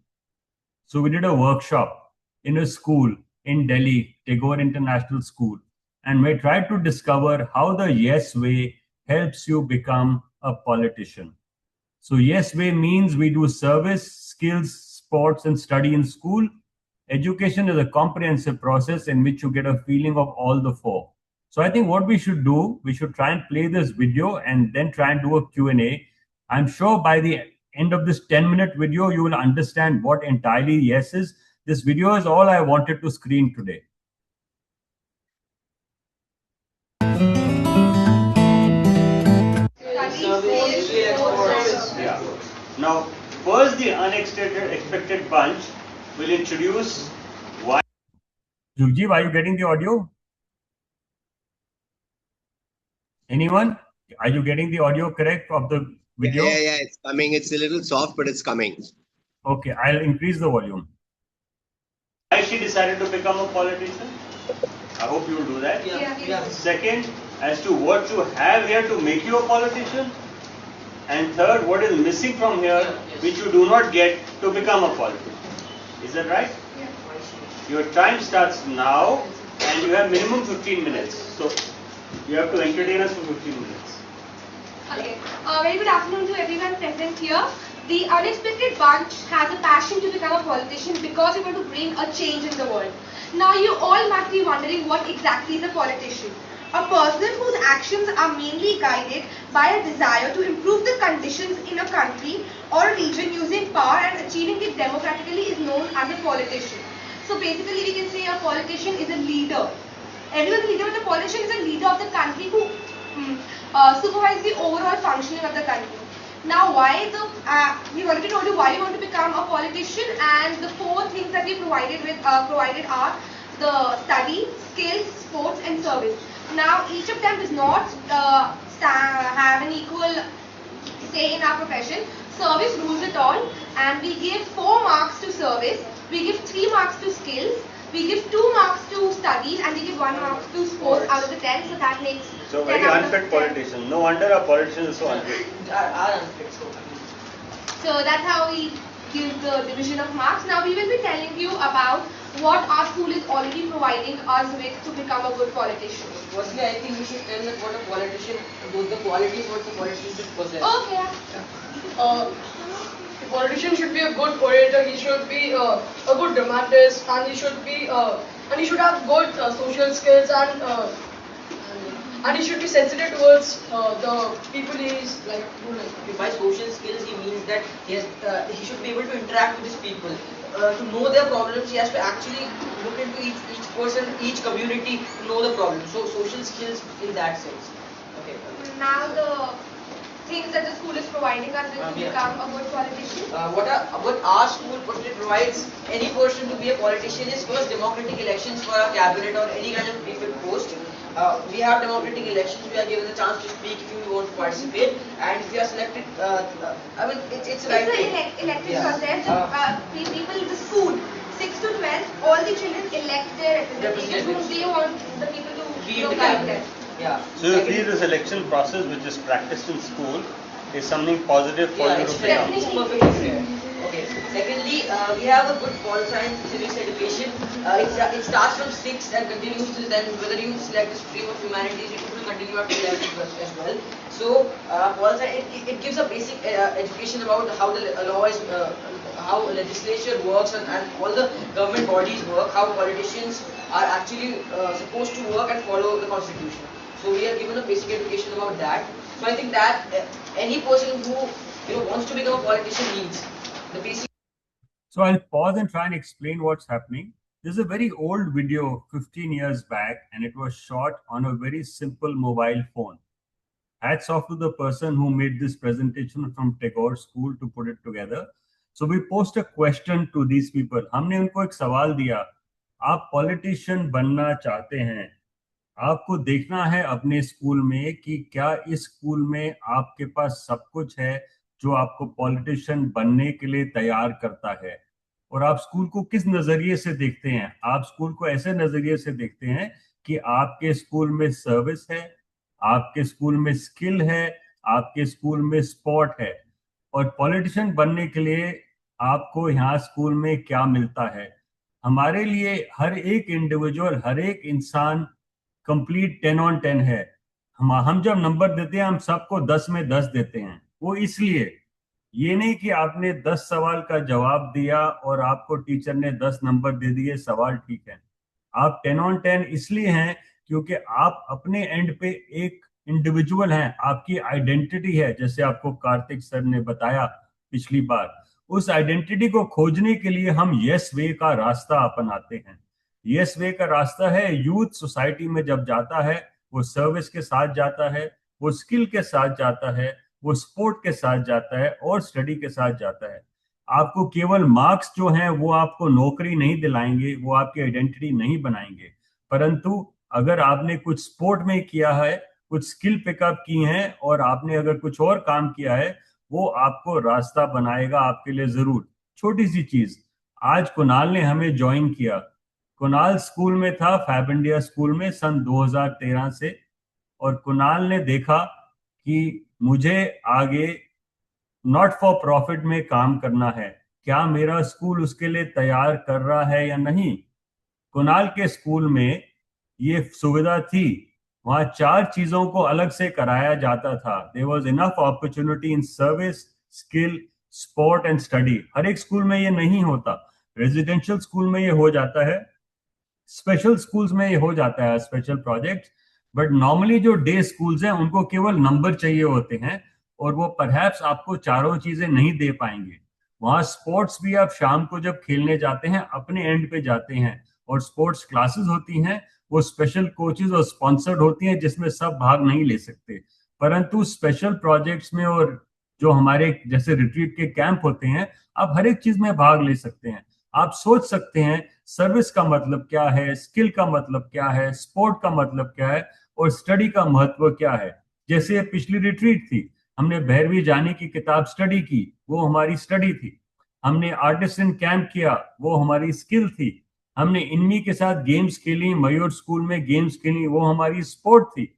So we did a workshop in a school in Delhi, Tagore International School, and we tried to discover how the yes way helps you become a politician. So yes way means we do service, skills, sports, and study in school. Education is a comprehensive process in which you get a feeling of all the four. So I think what we should do, we should try and play this video and then try and do a Q&A. I'm sure by the end of this 10-minute video, you will understand what entirely yes is. This video is all I wanted to screen today. Yeah. Now, first the unexpected bunch will introduce why. Jugjiv, are you getting the audio? Anyone? Are you getting the audio correct of the video? Yeah, it's coming. It's a little soft, but it's coming. Okay, I'll increase the volume. Why she decided to become a politician? I hope you will do that. Yeah. Second, as to what you have here to make you a politician. And third, what is missing from here, which you do not get to become a politician. Is that right? Yeah. Your time starts now, and you have minimum 15 minutes. So you have to entertain us for 15 minutes. Okay. Very good afternoon to everyone present here. The unexpected bunch has a passion to become a politician because we want to bring a change in the world. Now you all must be wondering what exactly is a politician. A person whose actions are mainly guided by a desire to improve the conditions in a country or a region using power and achieving it democratically is known as a politician. So basically we can say a politician is a leader. Everyone is a leader, but a politician is a leader of the country who supervises the overall functioning of the country. Now, why we've already told you why you want to become a politician, and the 4 things that we provided are the study, skills, sports, and service. Now, each of them does not have an equal say in our profession. Service rules it all, and we give 4 marks to service, we give 3 marks to skills, we give 2 marks to studies, and we give 1 mark to sports out of the 10. So that makes so very unfit politician. No wonder a politician is so unfit. So that's how we give the division of marks. Now we will be telling you about what our school is already providing us with to become a good politician. Firstly, I think we should tell that what a politician, both the qualities what the politician should possess. Okay. A politician should be a good orator. He should be a good dramatist, and he should be and he should have good social skills, and he should be sensitive towards the people he is like. By social skills, he means that he should be able to interact with his people. To know their problems, he has to actually look into each person, each community to know the problem. So social skills in that sense. Okay. Now the things that the school is providing us with to become a good politician. What our school provides any person to be a politician is first democratic elections for a cabinet or any kind of prefect post. We have democratic elections. We are given the chance to speak if you want to participate, and if you are selected, I mean it's right. It's an elected process. People in the school, 6 to 12, all the children elect their representatives whom they want the people to guide them. Yeah. So you see this election process which is practiced in school is something positive for you to pick up. It's perfectly fair. Okay. Secondly, we have a good pol science civics education. It starts from 6th and continues till then. Whether you select the stream of humanities, it will continue up to 11th as well. So, pol science it gives a basic education about how the law is, how legislature works, and all the government bodies work, how politicians are actually supposed to work and follow the constitution. So we are given a basic education about that. So I think that any person who wants to become a politician needs the basic. So I'll pause and try and explain what's happening. This is a very old video, 15 years back, and it was shot on a very simple mobile phone. Hats off to the person who made this presentation from Tagore School to put it together. So we post a question to these people. हमने उनको एक सवाल दिया, आप politician बनना चाहते हैं, आपको देखना है अपने स्कूल में कि क्या इस स्कूल में आपके पास सब कुछ है जो आपको पॉलिटिशियन बनने के लिए तैयार करता है, और आप स्कूल को किस नजरिए से देखते हैं। आप स्कूल को ऐसे नजरिए से देखते हैं कि आपके स्कूल में सर्विस है, आपके स्कूल में स्किल है, आपके स्कूल में स्पोर्ट है, और पॉलिटिशियन बनने के लिए आपको यहाँ स्कूल में क्या मिलता है। हमारे लिए हर एक इंडिविजुअल, हर एक इंसान कंप्लीट 10 on 10 है। हम जब नंबर देते हैं हम सबको 10 में 10 देते हैं। वो इसलिए, ये नहीं कि आपने 10 सवाल का जवाब दिया और आपको टीचर ने 10 नंबर दे दिए, सवाल ठीक है। आप 10 on 10 इसलिए हैं क्योंकि आप अपने एंड पे एक इंडिविजुअल हैं, आपकी आइडेंटिटी है, जैसे आपको कार्तिक सर ने बताया पिछली बार। उस आइडेंटिटी को खोजने के लिए हम यस वे का रास्ता अपनाते हैं। यस वे का रास्ता है, यूथ सोसाइटी में जब जाता है वो सर्विस के साथ जाता है, वो स्किल के साथ जाता है, वो स्पोर्ट के साथ जाता है और स्टडी के साथ जाता है। आपको केवल मार्क्स जो हैं वो आपको नौकरी नहीं दिलाएंगे, वो आपकी आइडेंटिटी नहीं बनाएंगे, परंतु अगर आपने कुछ स्पोर्ट में किया है, कुछ स्किल पिकअप की हैं और आपने अगर कुछ और काम किया है, वो आपको रास्ता बनाएगा आपके लिए जरूर। छोटी सी चीज, आज कुणाल ने हमें ज्वाइन किया। कुणाल स्कूल में था, फैब इंडिया स्कूल में सन 2013 से, और कुणाल ने देखा कि मुझे आगे नॉट फॉर प्रॉफिट में काम करना है, क्या मेरा स्कूल उसके लिए तैयार कर रहा है या नहीं। कुणाल के स्कूल में ये सुविधा थी, वहां 4 चीजों को अलग से कराया जाता था। There was enough opportunity in service, skill, sport and study. हर एक स्कूल में ये नहीं होता। रेजिडेंशियल स्कूल में ये हो जाता है, स्पेशल स्कूल्स में ये हो जाता है, स्पेशल प्रोजेक्ट, बट नॉर्मली जो डे स्कूल्स हैं उनको केवल नंबर चाहिए होते हैं और वो परहैप्स आपको चारों चीजें नहीं दे पाएंगे। वहाँ स्पोर्ट्स भी आप शाम को जब खेलने जाते हैं अपने एंड पे जाते हैं और स्पोर्ट्स क्लासेस होती हैं, वो स्पेशल कोचेज और स्पॉन्सर्ड होती हैं जिसमें सब भाग नहीं ले सकते। परंतु स्पेशल प्रोजेक्ट्स में और जो हमारे जैसे रिट्रीट के कैंप होते हैं, आप हर एक चीज में भाग ले सकते हैं। आप सोच सकते हैं सर्विस का मतलब क्या है, स्किल का मतलब क्या है, स्पोर्ट का मतलब क्या है और स्टडी का महत्व क्या है। जैसे पिछली रिट्रीट थी, हमने भैरवी जानी की किताब स्टडी की, वो हमारी स्टडी थी। हमने आर्टिसन कैंप किया, वो हमारी स्किल थी। हमने इनमी के साथ गेम्स खेली, मयूर स्कूल में गेम्स खेली, वो हमारी स्पोर्ट थी।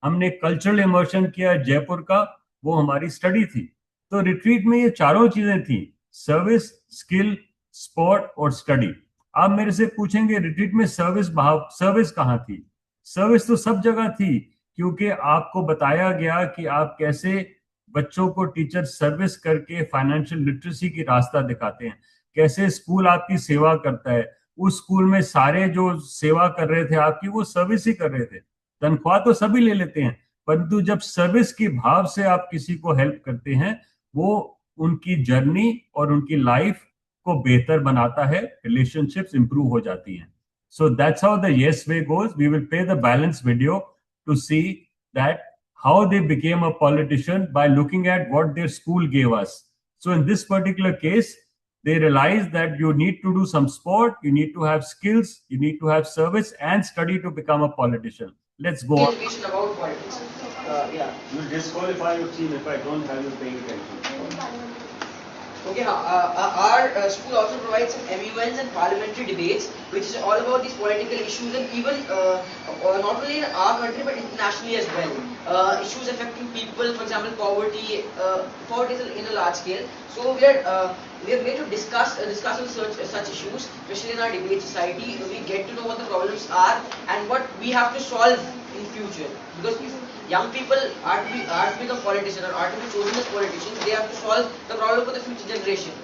हमने कल्चरल इमर्शन किया जयपुर का, वो हमारी स्टडी थी। तो रिट्रीट में ये चारों चीजें थी, सर्विस, स्किल, स्पोर्ट और स्टडी। आप मेरे से पूछेंगे रिट्रीट में सर्विस कहाँ थी? सर्विस तो सब जगह थी, क्योंकि आपको बताया गया कि आप कैसे बच्चों को टीचर सर्विस करके फाइनेंशियल लिटरेसी की रास्ता दिखाते हैं, कैसे स्कूल आपकी सेवा करता है। उस स्कूल में सारे जो सेवा कर रहे थे आपकी, वो सर्विस ही कर रहे थे। तनख्वाह तो सभी ले लेते हैं, परंतु जब सर्विस के भाव से आप किसी को हेल्प करते हैं, वो उनकी जर्नी और उनकी लाइफ को बेहतर बनाता है, रिलेशनशिप्स इंप्रूव हो जाती हैं। So that's how the yes way goes. We will play the balance video to see that how they became a politician by looking at what their school gave us. So in this particular case, they realized that you need to do some sport, you need to have skills, you need to have service and study to become a politician. Let's go on. Education about politics. Yeah. You disqualify your team if I don't have you paying attention. Okay, our school also provides some MUNs and parliamentary debates, which is all about these political issues and even not only in our country but internationally as well. Issues affecting people, for example, poverty. Poverty is in a large scale. So we are made to discuss on such issues, especially in our debate society. We get to know what the problems are and what we have to solve in future. Because if young people are to become politicians or are to be chosen as politicians, they have to solve the problem for the future generation.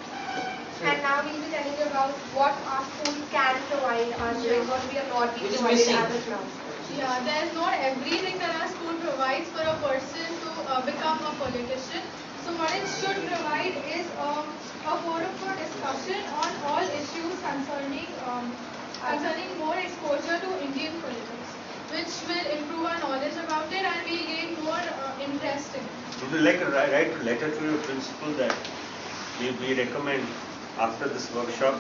And now we'll be telling you about what our school can provide us with, what we are not being Which is provided missing. as of now. Yeah, there's not everything that our school provides for a person to become a politician. So what it should provide is a forum for discussion on all issues concerning more exposure to Indian politics, which will improve our knowledge about it and we'll gain more interest in it. Would you like to write a letter to your principal that we recommend after this workshop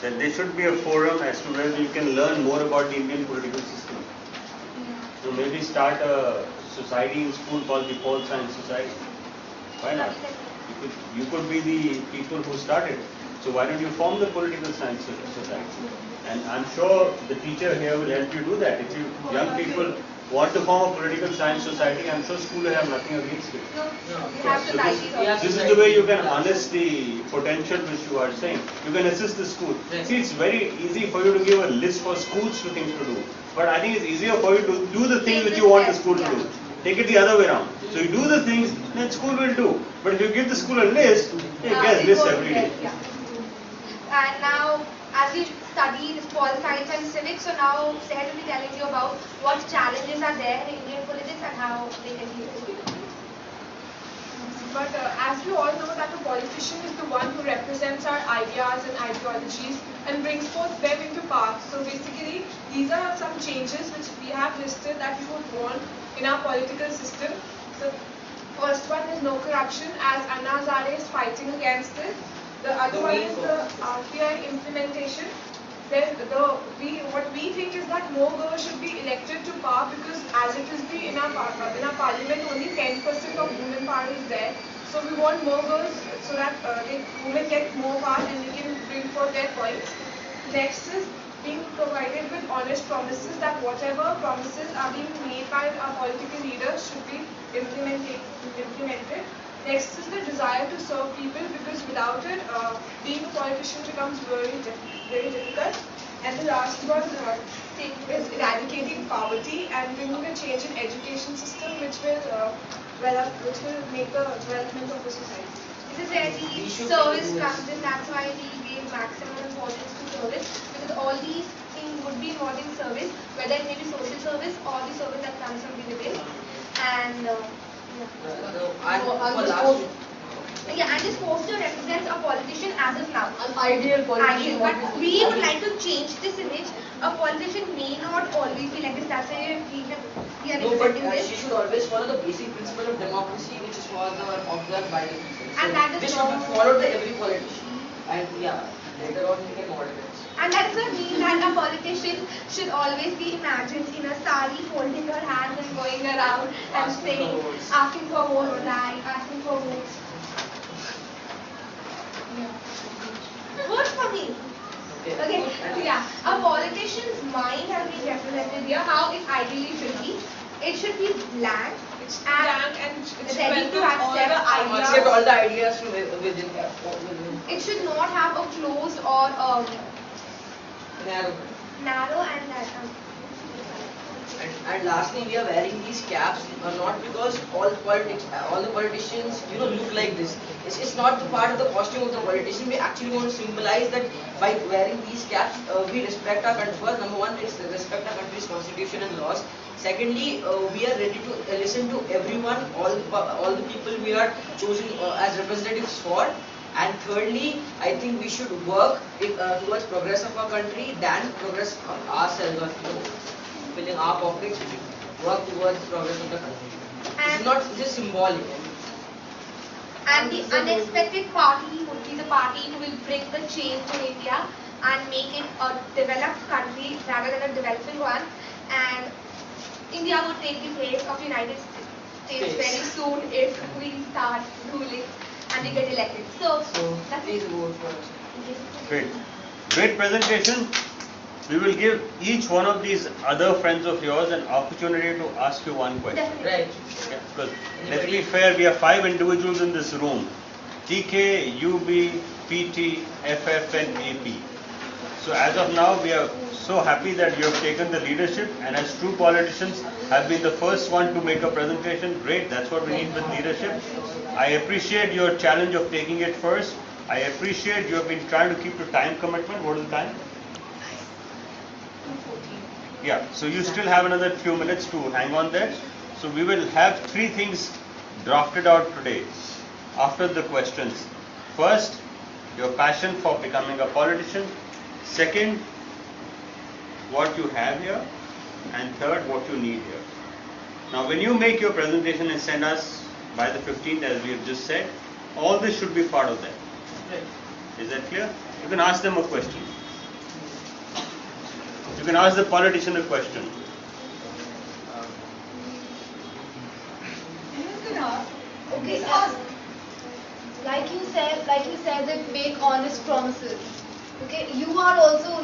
that there should be a forum as to where you can learn more about the Indian political system? So maybe start a society in school called the Pol Science Society. Why not? You could be the people who started. So why don't you form the political science society? And I'm sure the teacher here will help you do that. If you young people want to form a political science society, I'm sure school will have nothing against it. This is the way you can harness the potential which you are saying. You can assist the school. See, it's very easy for you to give a list for schools to things to do. But I think it's easier for you to do the things which you want the school to do. Take it the other way around. So you do the things, then school will do. But if you give the school a list, it gets lists every day. And now, as we study this pol science and civics, so now Seher will be telling you about what challenges are there in Indian politics and how they can be used. But as we all know that a politician is the one who represents our ideas and ideologies and brings forth them into power. So basically, these are some changes which we have listed that we would want in our political system. So first one is no corruption, as Anna Hazare is fighting against it. The other one is the RTI implementation. Then what we think is that more girls should be elected to power, because as it is in our parliament only 10% of women power is there. So we want more girls so that women get more power and they can bring forth their points. Next is being provided with honest promises, that whatever promises are being made by our political leaders should be implemented. Next is the desire to serve people, because without it, being a politician becomes very difficult. And the last one is eradicating poverty and bringing a change in education system, which will make the development of the society. This is where the service comes in. That's why we give maximum importance to service, because all these things would be involved in service, whether it may be social service or the service that comes from the within. And and this poster represents a politician as of now. An ideal politician. But we would like to change this image. A politician may not always be like this. That's why we are No, but representing this. she should always follow the basic principle of democracy, which is observed by the people. And that is this should be followed by every politician. And later on we can modernize. And that does not mean that a politician should always be imagined in a sari, folding her hands and going around and saying, asking for votes, right, asking for votes. Vote for me. Okay. A politician's mind has been represented here. How it ideally should be. It should be blank. It's blank and it should ready to accept all the ideas from within. It should not have a closed or narrow and And lastly, we are wearing these caps not because all the politicians look like this. It's not the part of the costume of the politician. We actually want to symbolize that by wearing these caps, we respect our country. First, number one, is respect our country's constitution and laws. Secondly, we are ready to listen to everyone, all the people we are chosen as representatives for. And thirdly, I think we should work towards progress of our country than progress of ourselves, filling our pockets. We should work towards progress of the country. It's not just symbolic. And the unexpected party would be the party who will bring the change to India and make it a developed country rather than a developing one. And India would take the place of United States very soon if we start ruling and we get elected. So that's please vote for us. Great presentation. We will give each one of these other friends of yours an opportunity to ask you one question. Definitely. Right. Yeah, because let's be fair, we have 5 individuals in this room. TK, UB, PT, FF and AP. So as of now, we are so happy that you have taken the leadership, and as true politicians have been the first one to make a presentation. Great, that's what we need with leadership. I appreciate your challenge of taking it first. I appreciate you have been trying to keep to time commitment. What is the time? Yeah, so you still have another few minutes to hang on there. So we will have 3 things drafted out today after the questions. First, your passion for becoming a politician. Second, what you have here. And third, what you need here. Now, when you make your presentation and send us by the 15th, as we have just said, all this should be part of that. Is that clear? You can ask them a question. You can ask the politician a question. Okay, like you said, that make honest promises. Okay, you are also,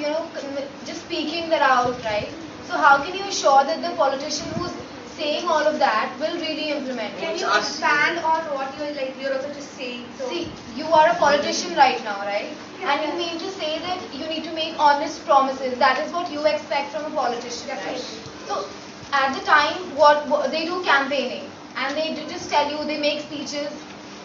just speaking that out, right? So how can you ensure that the politician who's saying all of that will really implement it? Can you expand on what you're also just saying? So see, you are a politician right now, right? And you mean to say that you need to make honest promises. That is what you expect from a politician, right? So at the time, what they do campaigning, and they just tell you, they make speeches.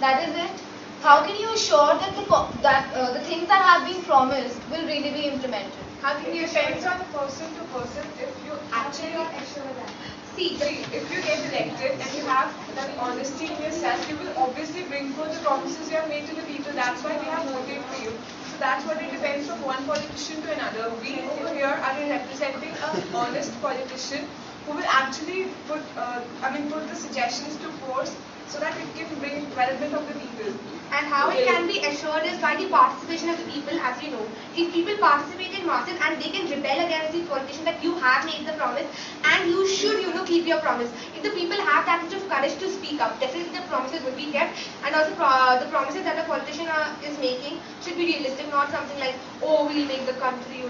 That is it. How can you assure that the things that have been promised will really be implemented? How can you depends on person to person if you actually assure that. See, if you get elected and you have that honesty in yourself, you will obviously bring forth the promises you have made to the people. That's why they have voted for you. So that's what it depends from one politician to another. We over here are representing an honest politician who will actually put the suggestions to force so that it can bring development of the people. And how it can be assured is by the participation of the people, as you know. If people participate in masses and they can rebel against the politician that you have made the promise, and you should, keep your promise. If the people have that much of courage to speak up, definitely the promises will be kept. And also the promises that the politician is making should be realistic, not something like, oh, we'll make the country,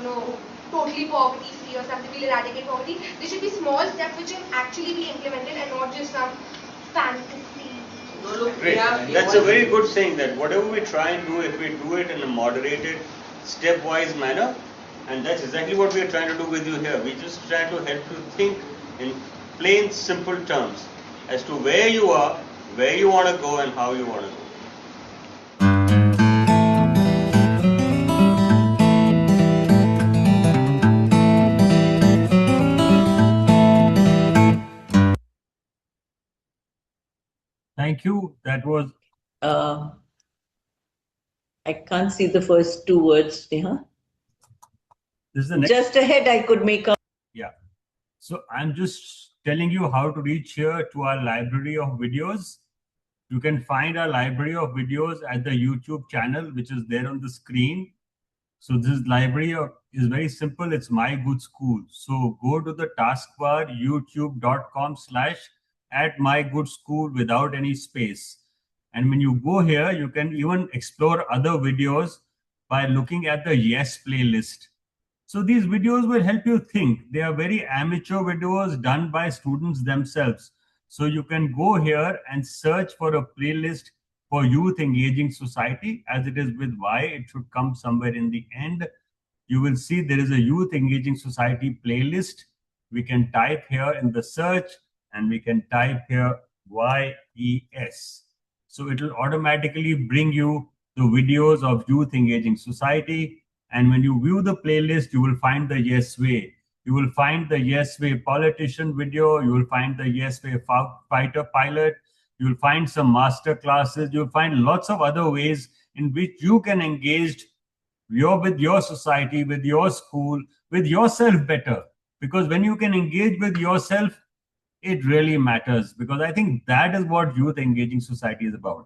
totally poverty free or something, we'll eradicate poverty. There should be small steps which can actually be implemented and not just some fantasy. Great. That's a very good saying, that whatever we try and do, if we do it in a moderated, stepwise manner, and that's exactly what we are trying to do with you here. We just try to help you think in plain, simple terms as to where you are, where you want to go, and how you want to go. Thank you. That was. I can't see the first two words, Neha. This is the next. Just ahead, I could make out. Yeah. So I'm just telling you how to reach here to our library of videos. You can find our library of videos at the YouTube channel, which is there on the screen. So this library is very simple. It's My Good School. So go to the taskbar, youtube.com/@mygoodschool without any space. And when you go here, you can even explore other videos by looking at the Yes playlist. So these videos will help you think. They are very amateur videos done by students themselves. So you can go here and search for a playlist for youth engaging society, as it is with Y. It should come somewhere in the end. You will see there is a youth engaging society playlist. We can type here in the search and we can type here YES. So it will automatically bring you the videos of youth engaging society. And when you view the playlist, you will find the Yes Way. You will find the Yes Way politician video. You will find the Yes Way fighter pilot. You will find some master classes. You will find lots of other ways in which you can engage with your society, with your school, with yourself better. Because when you can engage with yourself, it really matters. Because I think that is what youth engaging society is about.